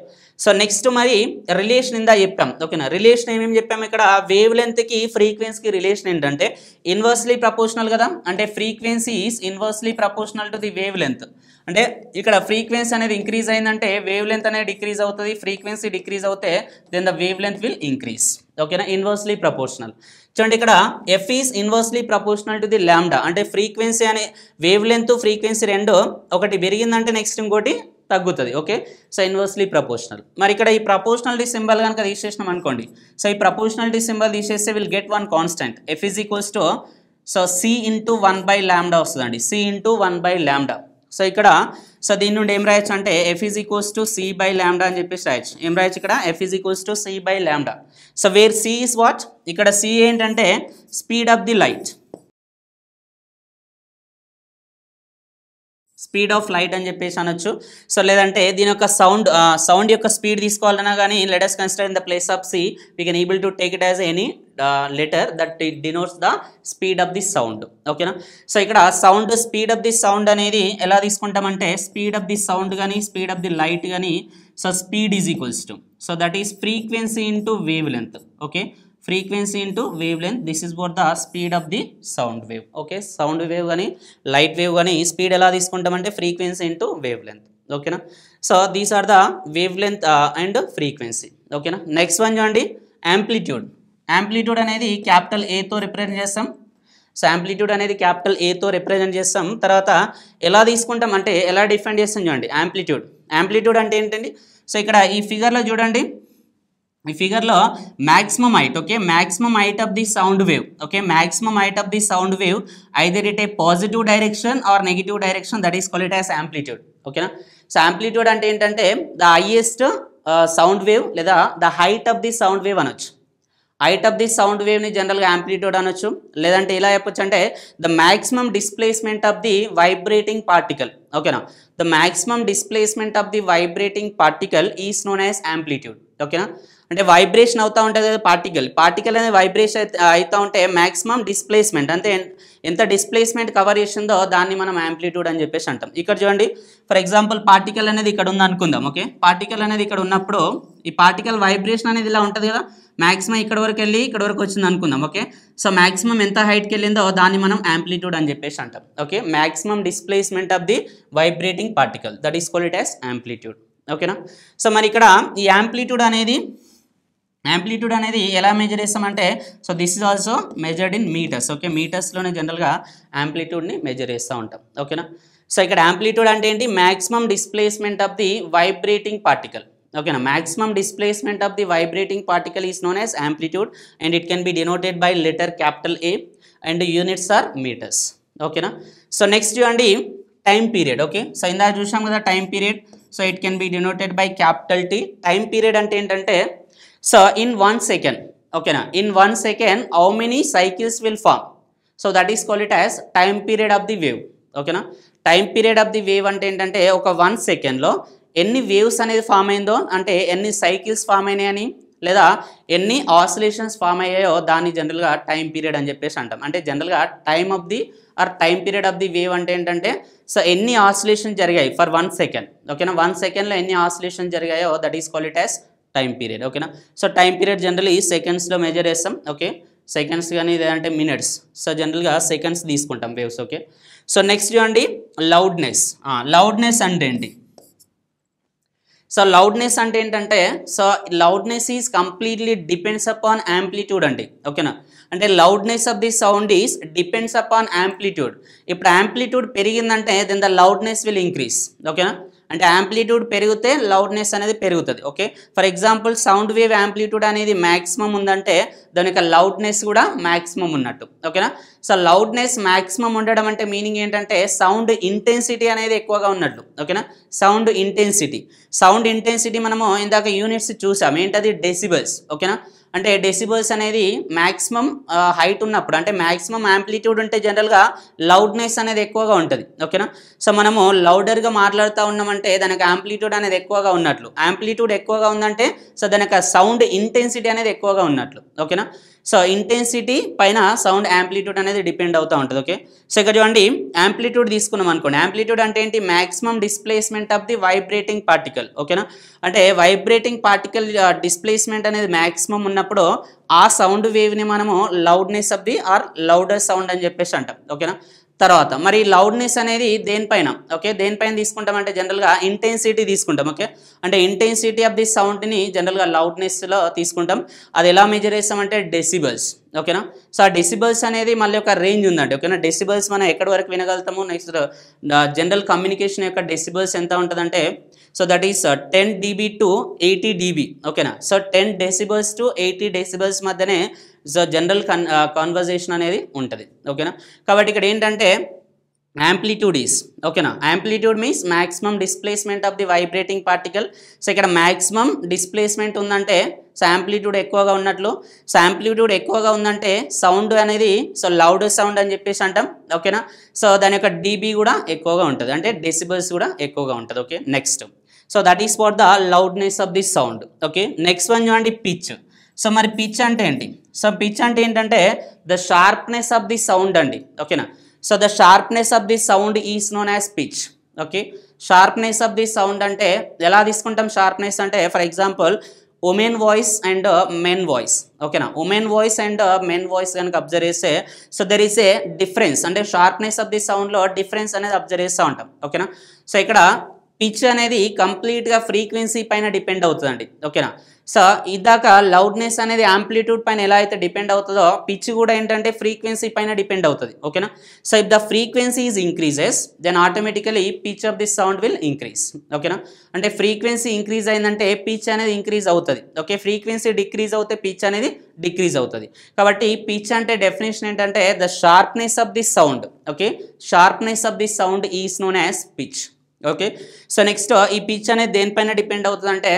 S1: సో నెక్స్ట్ మరి రిలేషన్ ఇందా చెప్పాం. ఓకేనా, రిలేషన్ ఏమేమి చెప్పాము ఇక్కడ వేవ్ లెంత్కి ఫ్రీక్వెన్సీకి రిలేషన్ ఏంటంటే ఇన్వర్స్లీ ప్రపోర్షనల్ కదా. అంటే frequency is inversely proportional to the wave length. అంటే ఇక్కడ ఫ్రీక్వెన్సీ అనేది ఇంక్రీజ్ అయిందంటే వేవ్ లెంత్ అనేది డిక్రీజ్ అవుతుంది. ఫ్రీక్వెన్సీ డిక్రీజ్ అవుతే then the wave length will increase. ఓకేనా, ఇన్వర్స్లీ ప్రపోర్షనల్. చూడండి ఇక్కడ F is inversely proportional to the lambda. అంటే ఫ్రీక్వెన్సీ అనే వేవ్ లెంత్ ఫ్రీక్వెన్సీ రెండు ఒకటి పెరిగిందంటే నెక్స్ట్ ఇంకోటి తగ్గుతుంది. Okay, so inversely proportional. మరి ఇక్కడ ఈ ప్రపోర్షనాలిటీ సింబల్ కనుక తీసేసినాం అనుకోండి, సో ఈ ప్రపోర్షనాలిటీ సింబల్ తీసేస్తే will get one constant F is equals to so C into 1/λ వస్తుందండి. C into 1/λ. సో ఇక్కడ సో దీని నుండి ఏం రాయొచ్చు అంటే F is equals to C/λ అని చెప్పేసి రాయొచ్చు. ఏం రాయొచ్చు ఇక్కడ F is equals to C/λ. So where C is what, ఇక్కడ సి ఏంటంటే speed of the light, speed of light అని చెప్పేసి అనొచ్చు. సో లేదంటే దీని యొక్క సౌండ్ యొక్క స్పీడ్ తీసుకోవాలన్నా కానీ let us consider in the place of C we can able to take it as any letter that it denotes the speed of the sound. ఓకేనా, సో ఇక్కడ sound speed of the sound అనేది ఎలా తీసుకుంటామంటే speed of the sound కానీ speed of the light కానీ so speed is equals to so that is frequency into wave length. Okay, frequency into wave length, this is what the speed of the sound wave. Okay, sound wave కానీ light wave కానీ speed ఎలా తీసుకుంటామంటే frequency into wave length. ఓకేనా, so these are the wave length and frequency. ఓకేనా, next one చూడండి amplitude. Amplitude అనేది capital ఏతో represent చేస్తాం. సో యాంప్లిట్యూడ్ అనేది క్యాపిటల్ ఏతో రిప్రజెంట్ చేస్తాం. తర్వాత ఎలా తీసుకుంటాం అంటే ఎలా డిఫైన్ చేస్తాం చూడండి యాంప్లిట్యూడ్. యాంప్లిట్యూడ్ అంటే ఏంటండి, సో ఇక్కడ ఈ ఫిగర్లో చూడండి, ఈ ఫిగర్లో maximum height, okay, maximum height of the sound wave. Okay, maximum height of the sound wave either it a positive direction or negative direction, that is called it as amplitude. ఓకేనా, so amplitude అంటే ఏంటంటే the highest sound wave లేదా the height of the sound wave అనొచ్చు. Height of the sound వేవ్ని జనరల్గా amplitude అనొచ్చు. లేదంటే ఇలా చెప్పొచ్చు అంటే the maximum displacement of the vibrating particle. ఓకేనా, the maximum displacement of the vibrating particle is known as amplitude. ఓకేనా, అంటే వైబ్రేషన్ అవుతూ ఉంటుంది కదా పార్టికల్ అనేది వైబ్రేషన్ అవుతూ ఉంటే మ్యాక్సిమం డిస్ప్లేస్మెంట్ అంటే ఎంత డిస్ప్లేస్మెంట్ కవర్ చేసిందో దాన్ని మనం యాంప్లిట్యూడ్ అని చెప్పేసి అంటాం. ఇక్కడ చూడండి, ఫర్ ఎగ్జాంపుల్ పార్టికల్ అనేది ఇక్కడ ఉంది అనుకుందాం. ఓకే, పార్టికల్ అనేది ఇక్కడ ఉన్నప్పుడు ఈ పార్టికల్ వైబ్రేషన్ అనేది ఇలా ఉంటుంది కదా, మ్యాక్సిమం ఇక్కడ వరకు వెళ్ళి ఇక్కడ వరకు వచ్చింది అనుకుందాం. ఓకే, సో మ్యాక్సిమం ఎంత హైట్కి వెళ్ళిందో దాన్ని మనం యాంప్లిట్యూడ్ అని చెప్పేసి అంటాం. Okay, maximum displacement of the vibrating particle, that is called it as amplitude. ఓకేనా, సో మరి ఇక్కడ ఈ యాంప్లిట్యూడ్ అనేది ఎలా మెజర్ చేస్తామంటే, so this is also measured in metres. Okay, మీటర్స్లోనే జనరల్గా యాంప్లిట్యూడ్ని మెజర్ చేస్తూ ఉంటాం. ఓకేనా, సో ఇక్కడ యాంప్లిట్యూడ్ అంటే ఏంటి, maximum displacement of the vibrating particle. ఓకేనా, maximum displacement of the vibrating particle is known as amplitude and it can be denoted by letter capital A and units are metres. ఓకేనా, so next చూడండి time period. Okay, so ఇందాక చూసాం కదా time period, so it can be denoted by capital T. Time period అంటే ఏంటంటే, so in 1 second, okay na, in 1 second how many cycles will form, so that is called it as time period of the wave. Okay na, time period of the wave అంటే ఏంటంటే ఒక 1 second లో ఎన్ని waves అనేది form అయిందో అంటే ఎన్ని cycles form అయినాయని లేదా ఎన్ని ఆసిలేషన్స్ ఫామ్ అయ్యాయో దాన్ని జనరల్గా టైం పీరియడ్ అని చెప్పేసి అంటాం. అంటే జనరల్గా time of the or time period of the wave అంటే ఏంటంటే, సో ఎన్ని ఆసిలేషన్ జరిగాయి ఫర్ 1 second. ఓకేనా, 1 secondలో ఎన్ని ఆసిలేషన్ జరిగాయో that is called it as time period. ఓకేనా, సో టైం పీరియడ్ జనరల్లీ సెకండ్స్లో మెజర్ చేస్తాం. ఓకే, సెకండ్స్ కానీ లేదంటే మినిట్స్, సో జనరల్గా సెకండ్స్ తీసుకుంటాం వేవ్స్. ఓకే, సో నెక్స్ట్ చూడండి లౌడ్నెస్. లౌడ్నెస్ అంటే ఏంటి, సో లౌడ్నెస్ అంటే ఏంటంటే, so loudness is completely depends upon amplitude అండి. ఓకేనా, అంటే loudness of the sound is depends upon amplitude. ఇప్పుడు యాంప్లిట్యూడ్ పెరిగిందంటే then the loudness will increase. ఓకేనా, అంటే యాంప్లిట్యూడ్ పెరిగితే లౌడ్నెస్ అనేది పెరుగుతుంది. Okay, for example sound wave amplitude అనేది మ్యాక్సిమం ఉందంటే దాని యొక్క లౌడ్నెస్ కూడా మ్యాక్సిమం ఉన్నట్టు. ఓకేనా, సో లౌడ్నెస్ మ్యాక్సిమం ఉండడం అంటే మీనింగ్ ఏంటంటే సౌండ్ ఇంటెన్సిటీ అనేది ఎక్కువగా ఉన్నట్లు. ఓకేనా, సౌండ్ ఇంటెన్సిటీ మనము ఇందాక యూనిట్స్ చూసాం, ఏంటది డెసిబల్స్. ఓకేనా, అంటే డెసిబల్స్ అనేది మ్యాక్సిమం హైట్ ఉన్నప్పుడు అంటే మ్యాక్సిమం యాంప్లిట్యూడ్ ఉంటే జనరల్గా లౌడ్నెస్ అనేది ఎక్కువగా ఉంటుంది. ఓకేనా, సో మనము లౌడర్గా మాట్లాడుతూ ఉన్నామంటే దానికి యాంప్లిట్యూడ్ అనేది ఎక్కువగా ఉన్నట్లు. యాంప్లిట్యూడ్ ఎక్కువగా ఉందంటే సో దాని యొక్క సౌండ్ ఇంటెన్సిటీ అనేది ఎక్కువగా ఉన్నట్లు. ఓకేనా, సో ఇంటెన్సిటీ పైన సౌండ్ యాంప్లిట్యూడ్ అనేది డిపెండ్ అవుతూ ఉంటుంది. ఓకే, సో ఇక్కడ చూడండి యాంప్లిట్యూడ్ తీసుకున్నాం అనుకోండి, యాంప్లిట్యూడ్ అంటే ఏంటి, maximum displacement of the vibrating particle. ఓకేనా, అంటే వైబ్రేటింగ్ పార్టికల్ డిస్ప్లేస్మెంట్ అనేది మ్యాక్సిమం ఉన్నప్పుడు ఆ సౌండ్ వేవ్ని మనము loudness of the or louder sound అని చెప్పేసి అంటాం. ఓకేనా, తర్వాత మరి లౌడ్నెస్ అనేది దేనిపైన, ఓకే దేనిపైన తీసుకుంటామంటే జనరల్గా ఇంటెన్సిటీ తీసుకుంటాం. ఓకే, అంటే ఇంటెన్సిటీ ఆఫ్ ది సౌండ్ని జనరల్గా లౌడ్నెస్లో తీసుకుంటాం. అది ఎలా మెజర్ చేస్తామంటే డెసిబల్స్. ఓకేనా, సో ఆ డెసిబల్స్ అనేది మళ్ళీ ఒక రేంజ్ ఉందండి. ఓకేనా, డెసిబల్స్ మనం ఎక్కడి వరకు వినగలుగుతాము. నెక్స్ట్ జనరల్ కమ్యూనికేషన్ యొక్క డెసిబల్స్ ఎంత ఉంటుందంటే, so that is 10 dB to 80 dB. ఓకేనా, సో 10 decibels to 80 decibels మధ్యనే సో జనరల్ కాన్వర్జేషన్ అనేది ఉంటుంది. ఓకేనా, కాబట్టి ఇక్కడ ఏంటంటే యాంప్లిట్యూడ్ ఈస్, ఓకేనా, amplitude means maximum displacement of the vibrating particle. So ఇక్కడ మ్యాక్సిమం డిస్ప్లేస్మెంట్ ఉందంటే సో యాంప్లిట్యూడ్ ఎక్కువగా ఉన్నట్లు. సో యాంప్లిట్యూడ్ ఎక్కువగా ఉందంటే సౌండ్ అనేది సో లౌడ్ సౌండ్ అని చెప్పేసి అంటాం. ఓకేనా, సో దాని యొక్క డీబీ కూడా ఎక్కువగా ఉంటుంది, అంటే డెసిబల్స్ కూడా ఎక్కువగా ఉంటుంది. Okay, next so that is for the loudness of the sound. Okay, next one చూడండి పిచ్. సో మరి పిచ్ అంటే ఏంటి, సో పిచ్ అంటే ఏంటంటే the sharpness of the sound అండి. ఓకేనా, so the sharpness of the sound is known as pitch. Okay, sharpness of the sound అంటే ఎలా తీసుకుంటాం, షార్ప్నెస్ అంటే for example women voice and men voice, ఓకేనా. Women voice and men voice కనుక observe చేస్తే so there is a difference, అంటే sharpness of the సౌండ్లో difference అనేది observe చేస్తూ ఉంటాం, ఓకేనా. సో ఇక్కడ పిచ్ అనేది కంప్లీట్గా ఫ్రీక్వెన్సీ పైన డిపెండ్ అవుతుందండి, ఓకేనా. సో ఇదాక లౌడ్నెస్ అనేది యాంప్లిట్యూడ్ పైన ఎలా అయితే డిపెండ్ అవుతుందో పిచ్ కూడా ఏంటంటే ఫ్రీక్వెన్సీ పైన డిపెండ్ అవుతుంది, ఓకేనా. So if the frequency is increases then automatically pitch of the sound will increase, ఓకేనా. అంటే ఫ్రీక్వెన్సీ ఇంక్రీజ్ అయిందంటే పిచ్ అనేది ఇంక్రీజ్ అవుతుంది, ఓకే. ఫ్రీక్వెన్సీ డిక్రీజ్ అవుతే పిచ్ అనేది డిక్రీజ్ అవుతుంది. కాబట్టి పిచ్ అంటే డెఫినేషన్ ఏంటంటే the sharpness of the sound, okay. Sharpness of the sound is known as pitch, okay. So next ఈ పిచ్ అనేది దేనిపైన డిపెండ్ అవుతుంది అంటే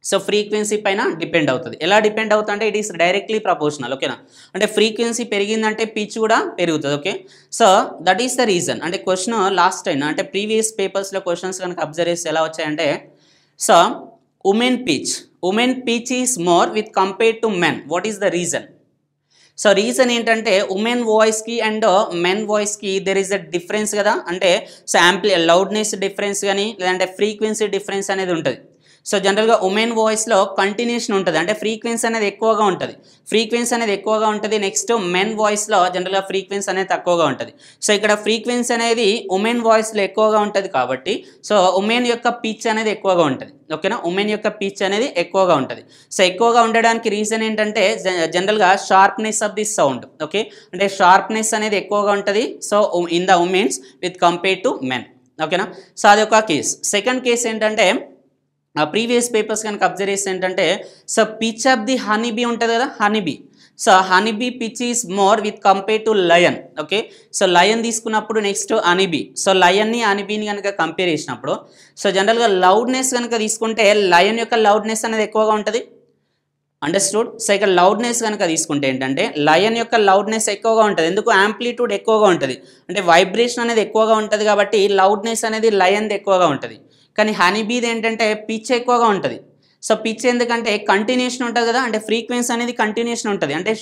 S1: సో ఫ్రీక్వెన్సీ పైన డిపెండ్ అవుతుంది. ఎలా డిపెండ్ అవుతుంది అంటే ఇట్ ఈస్ డైరెక్ట్లీ ప్రపోర్షనల్, ఓకేనా. అంటే ఫ్రీక్వెన్సీ పెరిగిందంటే పిచ్ కూడా పెరుగుతుంది, okay. So that is the reason. అంటే క్వశ్చన్ లాస్ట్ టైం అంటే ప్రీవియస్ పేపర్స్లో క్వశ్చన్స్ కనుక అబ్జర్వ్ చేస్తే ఎలా వచ్చాయంటే so women pitch is more with compared to men, what is the reason? So reason ఏంటంటే ఉమెన్ వాయిస్కి అండ్ మెన్ వాయిస్కి దెర్ ఈస్ అ డిఫరెన్స్ కదా, అంటే సో లౌడ్నెస్ డిఫరెన్స్ కానీ లేదంటే ఫ్రీక్వెన్సీ డిఫరెన్స్ అనేది ఉంటుంది. సో జనరల్గా ఉమెన్ వాయిస్లో కంటిన్యూషన్ ఉంటుంది, అంటే ఫ్రీక్వెన్సీ అనేది ఎక్కువగా ఉంటుంది. నెక్స్ట్ మెన్ వాయిస్లో జనరల్గా ఫ్రీక్వెన్సీ అనేది తక్కువగా ఉంటుంది. సో ఇక్కడ ఫ్రీక్వెన్సీ అనేది ఉమెన్ వాయిస్లో ఎక్కువగా ఉంటుంది కాబట్టి సో ఉమెన్ యొక్క పిచ్ అనేది ఎక్కువగా ఉంటుంది, ఓకేనా. ఉమెన్ యొక్క పిచ్ అనేది ఎక్కువగా ఉంటుంది. సో ఎక్కువగా ఉండడానికి రీజన్ ఏంటంటే జనరల్గా sharpness of the sound, okay. అంటే షార్ప్నెస్ అనేది ఎక్కువగా ఉంటుంది so in the women's with compared to men, ఓకేనా. సో అది ఒక కేస్. సెకండ్ కేస్ ఏంటంటే ప్రీవియస్ పేపర్స్ కనుక అబ్జర్వ్ చేస్తే ఏంటంటే so pitch of the honeybee ఉంటుంది కదా, honeybee. So honeybee pitch is more with compare to lion, okay. So lion తీసుకున్నప్పుడు నెక్స్ట్ హనీబీ. సో లయన్ని హనీబీని కనుక కంపేర్ చేసినప్పుడు సో జనరల్గా లౌడ్నెస్ కనుక తీసుకుంటే లయన్ యొక్క లౌడ్నెస్ అనేది ఎక్కువగా ఉంటుంది, అండర్స్టూడ్. సో ఇక్కడ లౌడ్నెస్ కనుక తీసుకుంటే ఏంటంటే లయన్ యొక్క లౌడ్నెస్ ఎక్కువగా ఉంటుంది, ఎందుకు యాంప్లిట్యూడ్ ఎక్కువగా ఉంటుంది, అంటే వైబ్రేషన్ అనేది ఎక్కువగా ఉంటుంది కాబట్టి లౌడ్నెస్ అనేది లయన్ది ఎక్కువగా ఉంటుంది. కానీ హనీబీది ఏంటంటే పిచ్ ఎక్కువగా ఉంటుంది. సో పిచ్ ఎందుకంటే కంటిన్యూషన్ ఉంటుంది కదా, అంటే ఫ్రీక్వెన్సీ అనేది కంటిన్యూషన్ ఉంటుంది, అంటే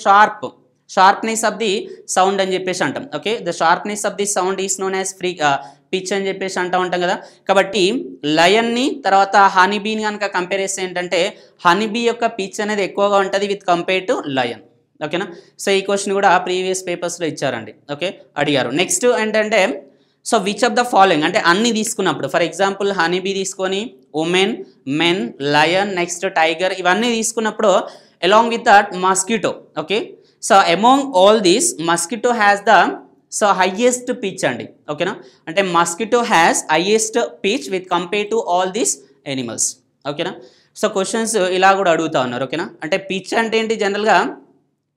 S1: షార్ప్నెస్ ఆఫ్ ది సౌండ్ అని చెప్పేసి అంటాం, okay. The sharpness of the sound is known as pitch అని చెప్పేసి ఉంటాం కదా. కాబట్టి లయన్ని తర్వాత హనీబీని కనుక కంపేర్ చేస్తే ఏంటంటే హనీబీ యొక్క పిచ్ అనేది ఎక్కువగా ఉంటుంది విత్ కంపేర్ టు లయన్, ఓకేనా. సో ఈ క్వశ్చన్ కూడా ప్రీవియస్ పేపర్స్లో ఇచ్చారండి, ఓకే, అడిగారు. నెక్స్ట్ ఏంటంటే so which of the following, అంటే అన్ని తీసుకున్నప్పుడు ఫర్ ఎగ్జాంపుల్ హనీబీ తీసుకొని women, men, lion, next tiger ఇవన్నీ తీసుకున్నప్పుడు along with that mosquito, okay. So among all these mosquito has the so highest pitch అండి, ఓకేనా. అంటే mosquito has highest pitch with compare to all these animals, ఓకేనా. So questions ఇలా కూడా అడుగుతా ఉన్నారు, ఓకేనా. అంటే పిచ్ అంటే ఏంటి, జనరల్గా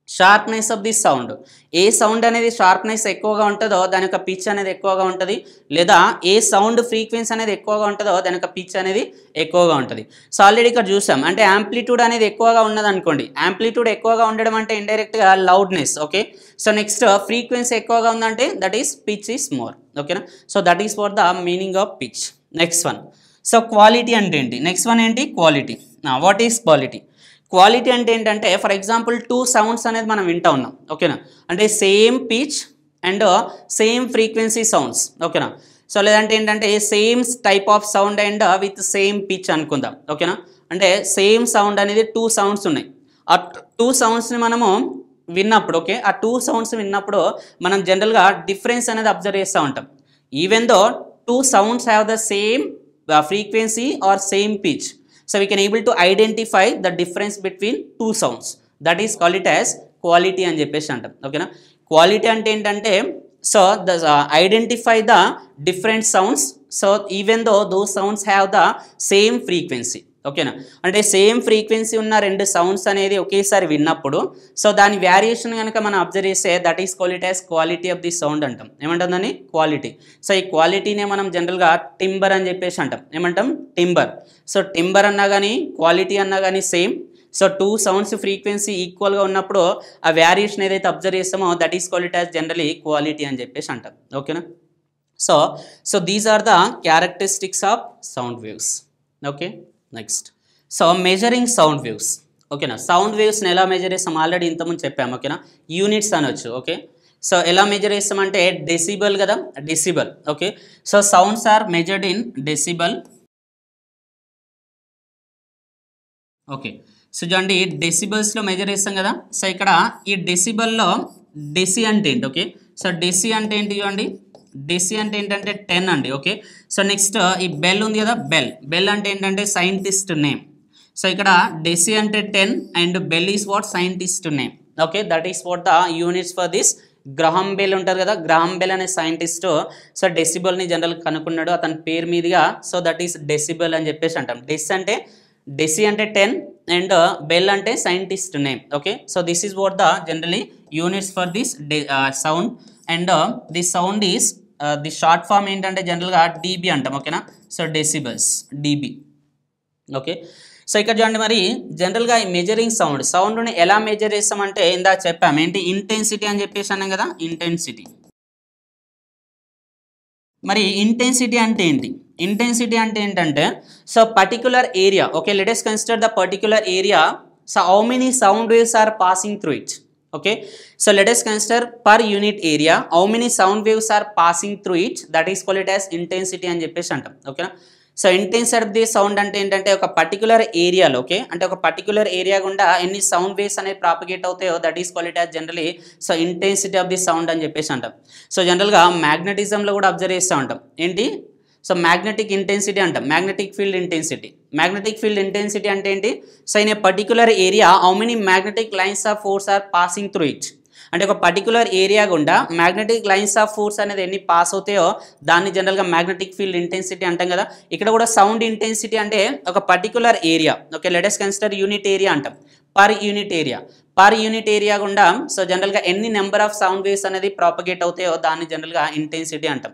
S1: sharpness of the sound. A sound అనేది షార్ప్నెస్ ఎక్కువగా ఉంటుందో దాని యొక్క పిచ్ అనేది ఎక్కువగా ఉంటుంది, లేదా ఏ సౌండ్ ఫ్రీక్వెన్సీ అనేది ఎక్కువగా ఉంటుందో దాని యొక్క పిచ్ అనేది ఎక్కువగా ఉంటుంది. సో ఆల్రెడీ ఇక్కడ చూసాం, అంటే యాంప్లిట్యూడ్ అనేది ఎక్కువగా ఉన్నది అనుకోండి, యాంప్లిట్యూడ్ ఎక్కువగా ఉండడం అంటే ఇండైరెక్ట్గా loudness, okay. So next frequency ఎక్కువగా ఉందంటే that is pitch is more, ఓకేనా. So that is for the meaning of pitch. Next one so quality అంటే ఏంటి, నెక్స్ట్ వన్ ఏంటి quality. What is quality? Quality అంటే ఏంటంటే ఫర్ ఎగ్జాంపుల్ 2 సౌండ్స్ అనేది మనం వింటా ఉన్నాం, ఓకేనా. అంటే same pitch and same frequency sounds, ఓకేనా. సో లేదంటే ఏంటంటే same type of sound and with same pitch అనుకుందాం, ఓకేనా. అంటే సేమ్ సౌండ్ అనేది 2 సౌండ్స్ ఉన్నాయి. ఆ 2 సౌండ్స్ని మనము విన్నప్పుడు, ఓకే, ఆ 2 సౌండ్స్ విన్నప్పుడు మనం జనరల్గా డిఫరెన్స్ అనేది అబ్జర్వ్ చేస్తూ ఉంటాం. Even though 2 sounds have the same frequency or same pitch, so we can able to identify the difference between 2 sounds, that is call it as quality అని చెప్పేసి అంటాం, ఓకేనా. క్వాలిటీ అంటే ఏంటంటే so the identify the different sounds, so even though those sounds have the same frequency, ఓకేనా. అంటే same frequency ఉన్న 2 sounds అనేది ఒకేసారి విన్నప్పుడు సో దాని వేరియేషన్ కనుక మనం అబ్జర్వ్ చేస్తే that is called it as quality of the sound అంటాం. ఏమంటుందని క్వాలిటీ. సో ఈ క్వాలిటీనే మనం జనరల్గా టింబర్ అని చెప్పేసి అంటాం. ఏమంటాం టింబర్. సో టింబర్ అన్నా కానీ క్వాలిటీ అన్నా కానీ సేమ్. సో 2 సౌండ్స్ ఫ్రీక్వెన్సీ ఈక్వల్గా ఉన్నప్పుడు ఆ వేరియేషన్ ఏదైతే అబ్జర్వ్ చేస్తామో that is called it as generally quality అని చెప్పేసి అంటాం, ఓకేనా. So these are the characteristics of sound waves, okay. Next so measuring sound waves, ఓకేనా. సౌండ్ వేవ్స్ని ఎలా మెజర్ చేస్తాం ఆల్రెడీ ఇంతకుముందు చెప్పాము, ఓకేనా. యూనిట్స్ అనొచ్చు, ఓకే. సో ఎలా మెజర్ చేస్తామంటే డెసిబల్ కదా, decibel, okay. So sounds are measured in decibel, okay. So చూడండి డెసిబల్స్లో మెజర్ చేస్తాం కదా. సో ఇక్కడ ఈ డెసిబల్లో డెసి అంటే ఏంటి? ఓకే. సో డెసి అంటే ఏంటి చూడండి, డెసి అంటే ఏంటంటే 10 అండి. ఓకే. సో నెక్స్ట్ ఈ బెల్ ఉంది కదా, బెల్ అంటే ఏంటంటే సైంటిస్ట్ నేమ్. సో ఇక్కడ డెసి అంటే 10 and bell is what scientist name. Okay, that is what the units for this. Graham Bell ఉంటారు కదా, గ్రహం బెల్ అనే సైంటిస్ట్ సో డెసిబల్ని జనరల్ కనుక్కున్నాడు అతని పేరు మీదుగా. సో దట్ ఈస్ డెసిబల్ అని చెప్పేసి అంటాం. డెసి అంటే 10 అండ్ బెల్ అంటే scientist name. Okay, so this is what the generally units for this sound. And this sound is the short form ఏంటంటే జనరల్గా డీబీ అంటాం. ఓకేనా, so decibels dB. Okay, so ఇక్కడ చూడండి మరి జనరల్గా ఈ మెజరింగ్ సౌండ్ని ఎలా మెజర్ చేస్తామంటే ఇందాక చెప్పాం ఏంటి, ఇంటెన్సిటీ అని చెప్పేసి అన్నాం కదా, ఇంటెన్సిటీ. మరి ఇంటెన్సిటీ అంటే ఏంటి? ఇంటెన్సిటీ అంటే ఏంటంటే so particular area. Okay, let us consider the particular area. So how many sound waves are passing through it. Okay, so let us consider per unit area how many sound waves are passing through it, that is called it as intensity అని చెప్పేసి అంటాం. ఓకేనా, so intensity of the sound అంటే ఏంటంటే ఒక particular ఏరియాలో, okay, అంటే ఒక పర్టికులర్ ఏరియా గుండా ఎన్ని సౌండ్ వేవ్స్ అనేవి ప్రాపగేట్ అవుతాయో that is called it as generally so intensity of the sound అని చెప్పేసి అంటాం. సో జనరల్గా మ్యాగ్నెటిజంలో కూడా అబ్జర్వ్ చేస్తూ ఉంటాం ఏంటి, సో మ్యాగ్నెటిక్ ఇంటెన్సిటీ అంటాం, magnetic field intensity. Magnetic field intensity అంటే ఏంటి, so in a particular area how many magnetic lines of force are passing through it. అంటే ఒక పర్టికులర్ ఏరియా గుండా మ్యాగ్నెటిక్ లైన్స్ ఆఫ్ ఫోర్స్ అనేది ఎన్ని పాస్ అవుతాయో దాన్ని జనరల్గా మ్యాగ్నెటిక్ ఫీల్డ్ ఇంటెన్సిటీ అంటాం కదా. ఇక్కడ కూడా సౌండ్ ఇంటెన్సిటీ అంటే ఒక particular area. Okay, let us consider unit area అంటాం, పర్ యూనిట్ ఏరియా గుండా సో జనరల్గా ఎన్ని నెంబర్ ఆఫ్ సౌండ్ వేవ్స్ అనేది ప్రాపగేట్ అవుతాయో దాన్ని జనరల్గా ఇంటెన్సిటీ అంటాం.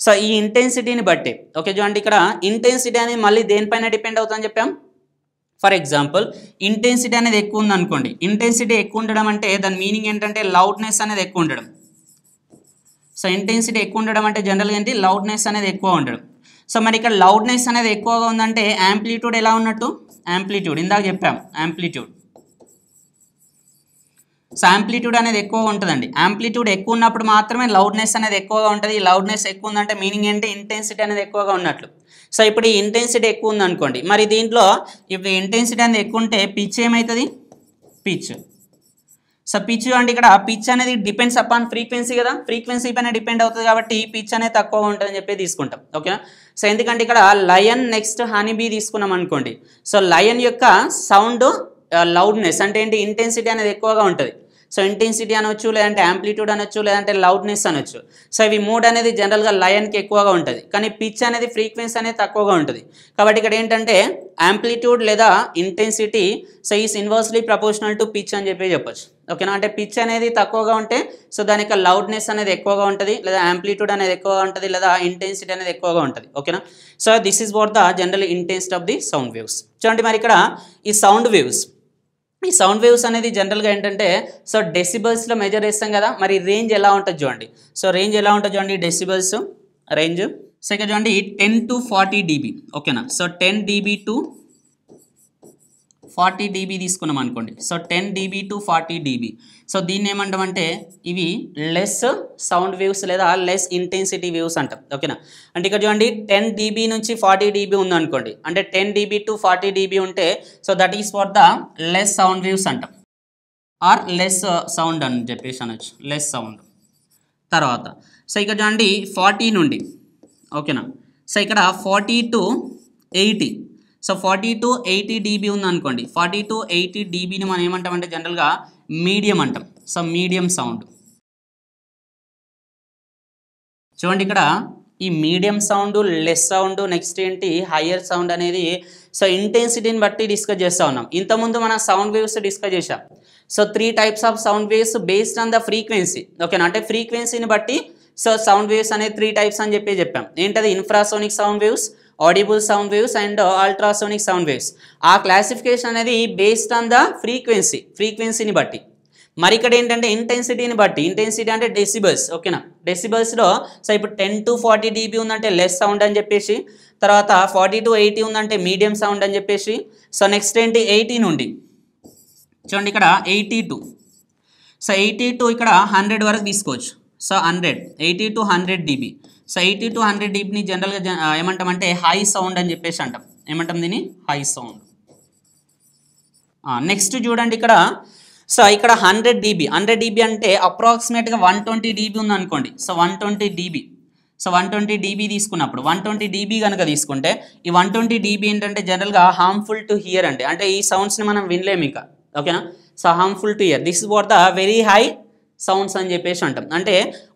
S1: సో ఈ ఇంటెన్సిటీని బట్టి ఓకే చూడండి ఇక్కడ ఇంటెన్సిటీ అనేది మళ్ళీ దేనిపైన డిపెండ్ అవుతుందని చెప్పాం. ఫర్ ఎగ్జాంపుల్ ఇంటెన్సిటీ అనేది ఎక్కువ ఉంది అనుకోండి, ఇంటెన్సిటీ ఎక్కువ ఉండడం అంటే దాని మీనింగ్ ఏంటంటే లౌడ్నెస్ అనేది ఎక్కువ ఉండడం. సో ఇంటెన్సిటీ ఎక్కువ ఉండడం అంటే జనరల్గా ఏంటి, లౌడ్నెస్ అనేది ఎక్కువ ఉండడం. సో మరి ఇక్కడ లౌడ్నెస్ అనేది ఎక్కువగా ఉందంటే యాంప్లిట్యూడ్ ఎలా ఉన్నట్టు, యాంప్లిట్యూడ్ ఇందాక చెప్పాం యాంప్లిట్యూడ్. సో యాంప్లిట్యూడ్ అనేది ఎక్కువగా ఉంటుందండి. యాంప్లిట్యూడ్ ఎక్కువ ఉన్నప్పుడు మాత్రమే లౌడ్నెస్ అనేది ఎక్కువగా ఉంటుంది. ఈ లౌడ్నెస్ ఎక్కువ ఉందంటే మీనింగ్ ఏంటి, ఇంటెన్సిటీ అనేది ఎక్కువగా ఉన్నట్లు. సో ఇప్పుడు ఈ ఇంటెన్సిటీ ఎక్కువ ఉంది అనుకోండి, మరి దీంట్లో ఇప్పుడు ఇంటెన్సిటీ అనేది ఎక్కువ ఉంటే పిచ్ ఏమవుతుంది, పిచ్. సో పిచ్ అంటే ఇక్కడ పిచ్ అనేది డిపెండ్స్ అపాన్ ఫ్రీక్వెన్సీ కదా, ఫ్రీక్వెన్సీ పైన డిపెండ్ అవుతుంది కాబట్టి పిచ్ అనేది తక్కువగా ఉంటుందని చెప్పి తీసుకుంటాం. ఓకేనా, సో ఎందుకంటే ఇక్కడ లయన్ నెక్స్ట్ హనీబీ తీసుకున్నాం అనుకోండి, సో లయన్ యొక్క సౌండ్ లౌడ్నెస్ అంటే ఏంటి, ఇంటెన్సిటీ అనేది ఎక్కువగా ఉంటుంది. సో ఇంటెన్సిటీ అనొచ్చు, లేదంటే యాంప్లిట్యూడ్ అనొచ్చు, లేదంటే లౌడ్నెస్ అనొచ్చు. సో ఇవి మూడు అనేది జనరల్గా లయన్కి ఎక్కువగా ఉంటుంది, కానీ పిచ్ అనేది ఫ్రీక్వెన్సీ అనేది తక్కువగా ఉంటుంది. కాబట్టి ఇక్కడ ఏంటంటే యాంప్లిట్యూడ్ లేదా intensity so is inversely proportional to pitch అని చెప్పొచ్చు. ఓకేనా, అంటే పిచ్ అనేది తక్కువగా ఉంటే సో దాని యొక్క లౌడ్నెస్ అనేది ఎక్కువగా ఉంటుంది, లేదా యాంప్లిట్యూడ్ అనేది ఎక్కువగా ఉంటుంది, లేదా ఇంటెన్సిటీ అనేది ఎక్కువగా ఉంటుంది. ఓకేనా, so this is what the general intensity of the sound waves. చూడండి మరి ఇక్కడ ఈ సౌండ్ వేవ్స్ అనేది జనరల్గా ఏంటంటే సో డెసిబల్స్లో మెజర్ చేస్తాం కదా. మరి రేంజ్ ఎలా ఉంటుంది చూడండి, సో రేంజ్ ఎలా ఉంటుంది చూడండి డెసిబల్స్ రేంజ్. సో ఇక్కడ చూడండి 10 to 40 dB. ఓకేనా, సో 10 dB to 40 dB తీసుకున్నాం అనుకోండి. So 10 dB to 40 dB. So దీన్ని ఏమంటామంటే ఇవి లెస్ సౌండ్ వేవ్స్ లేదా లెస్ ఇంటెన్సిటీ వేవ్స్ అంటాం. ఓకేనా, అంటే ఇక్కడ చూడండి 10 dB నుంచి 40 dB ఉంది అనుకోండి, అంటే 10 dB to 40 dB ఉంటే so that is for the less sound waves అంటాం, ఆర్ లెస్ సౌండ్ అని చెప్పేసి అనొచ్చు, లెస్ సౌండ్. తర్వాత సో ఇక్కడ చూడండి 40 నుండి ఓకేనా, సో ఇక్కడ 40 to 80. సో 40 to 80 dB ఉంది అనుకోండి, 40 to 80 dBని మనం ఏమంటామంటే జనరల్గా మీడియం అంటాం. So medium sound. చూడండి ఇక్కడ ఈ medium sound, less sound, next ఏంటి హయ్యర్ సౌండ్ అనేది సో ఇంటెన్సిటీని బట్టి డిస్కస్ చేస్తూ ఉన్నాం. ఇంతకుముందు మనం సౌండ్ వేవ్స్ డిస్కస్ చేసాం. So 3 types of sound waves based on the frequency. ఓకేనా, అంటే ఫ్రీక్వెన్సీని బట్టి సో సౌండ్ వేవ్స్ అనేది 3 types అని చెప్పాం. ఏంటది, infrasonic sound waves, audible sound waves and ultrasonic sound waves. ఆ క్లాసిఫికేషన్ అనేది బేస్డ్ ఆన్ ద ఫ్రీక్వెన్సీని బట్టి. మరి ఇక్కడ ఏంటంటే ఇంటెన్సిటీని బట్టి, ఇంటెన్సిటీ అంటే డెసిబల్స్. ఓకేనా, డెసిబల్స్లో సో ఇప్పుడు 10 to 40 dB ఉందంటే లెస్ సౌండ్ అని చెప్పేసి, తర్వాత 40 to 80 ఉందంటే మీడియం సౌండ్ అని చెప్పేసి. సో నెక్స్ట్ ఏంటి 80 నుండి చూడండి ఇక్కడ 82. సో 82 ఇక్కడ 100 వరకు తీసుకోవచ్చు. So 80 to 100 dB. So 80 to 100 dBని జనరల్గా ఏమంటామంటే హై సౌండ్ అని చెప్పేసి అంటాం. ఏమంటాం దీన్ని, హై సౌండ్. నెక్స్ట్ చూడండి ఇక్కడ. సో ఇక్కడ 100 dB అంటే అప్రాక్సిమేట్గా 120 dB ఉంది అనుకోండి. So 120 dB. సో 120 dB తీసుకున్నప్పుడు 120 dB కనుక తీసుకుంటే ఈ 120 dB ఏంటంటే జనరల్గా హార్మ్ఫుల్ టు హియర్ అంటే ఈ సౌండ్స్ని మనం వినలేము ఇక. ఓకేనా. So harmful to hear, this is what the very high sounds అని చెప్పేసి అంటాం. అంటే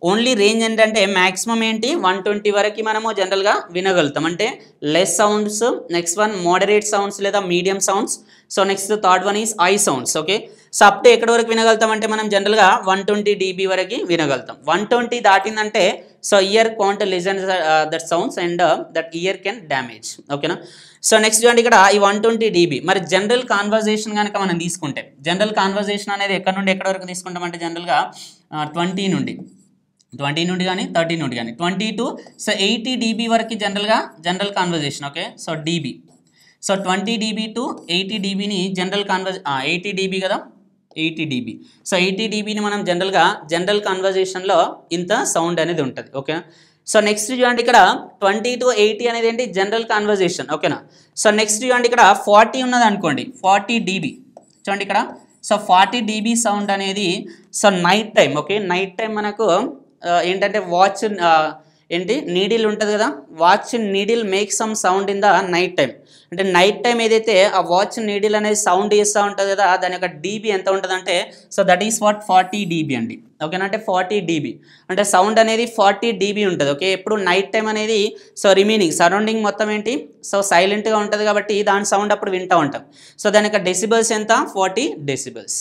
S1: ఓన్లీ రేంజ్ ఏంటంటే మ్యాక్సిమం ఏంటి 120 వరకు మనము జనరల్గా వినగలుగుతాం. అంటే less sounds, next one moderate sounds లేదా medium sounds. So next third one is high sounds. Okay. So up to ఎక్కడి వరకు వినగలుగుతాం అంటే మనం జనరల్గా 120 dB వరకు వినగలుగుతాం. 120 దాటిందంటే so ear can't listen that sounds and that ear can damage. ఓకేనా. సో నెక్స్ట్ చూడండి ఇక్కడ ఈ 120 dB. మరి జనరల్ కాన్వర్జేషన్ కనుక మనం తీసుకుంటే జనరల్ కాన్వర్జేషన్ అనేది ఎక్కడి నుండి ఎక్కడి వరకు తీసుకుంటాం అంటే జనరల్గా 20 నుండి కానీ 30 నుండి కానీ 20 to సో 80 dB వరకు general conversation. Okay. So dB. So 20 dB to 80 dBని జనరల్ 80 dB కదా, 80 dB. సో 80 dBని మనం జనరల్ కాన్వర్జేషన్లో ఇంత సౌండ్ అనేది ఉంటుంది. ఓకే. సో నెక్స్ట్ చూడండి ఇక్కడ 20 to 80 అనేది ఏంటి జనరల్ కాన్వర్జేషన్. ఓకేనా. సో నెక్స్ట్ చూడండి ఇక్కడ 40 ఉన్నది అనుకోండి, 40 dB. చూడండి ఇక్కడ. సో 40 dB సౌండ్ అనేది so night time. Okay. Night time మనకు ఏంటంటే వాచ్ ఏంటి నీడిల్ ఉంటుంది కదా, watch needle make some sound in the night time. అంటే నైట్ టైం ఏదైతే ఆ వాచ్ నీడిల్ అనేది సౌండ్ చేస్తూ ఉంటుంది కదా, దాని యొక్క డీబీ ఎంత ఉంటుంది అంటే so that is what 40 dB అండి. ఓకేనా. అంటే 40 dB అంటే సౌండ్ అనేది 40 dB ఉంటుంది. ఓకే. ఎప్పుడు నైట్ టైం అనేది సో రిమైనింగ్ సరౌండింగ్ మొత్తం ఏంటి సో సైలెంట్గా ఉంటుంది కాబట్టి దాని సౌండ్ అప్పుడు వింటూ ఉంటాం. సో దాని యొక్క డెసిబల్స్ ఎంత 40 decibels.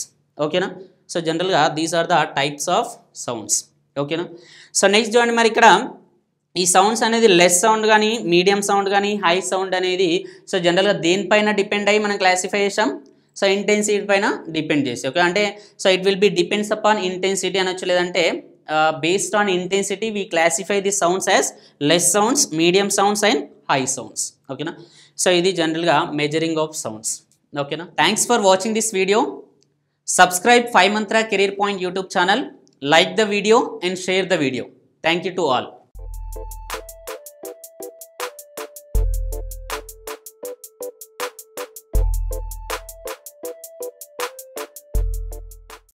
S1: ఓకేనా. సో జనరల్గా these are the types of sounds. ఓకేనా. సో నెక్స్ట్ చూడండి మరి ఇక్కడ ఈ సౌండ్స్ అనేది లెస్ సౌండ్ కానీ మీడియం సౌండ్ కానీ హై సౌండ్ అనేది సో జనరల్గా దేనిపైన డిపెండ్ అయ్యి మనం క్లాసిఫై చేసాం సో ఇంటెన్సిటీ పైన డిపెండ్ చేసి. ఓకే. అంటే so it will be depends upon intensity అనొచ్చు, లేదంటే based on intensity we classify the sounds as less sounds, medium sounds and high sounds. ఓకేనా. సో ఇది జనరల్గా మెజరింగ్ ఆఫ్ సౌండ్స్. ఓకేనా. Thanks for watching this video. Subscribe 5 Mantra Career Point YouTube channel, like the video and share the video. Thank you to all.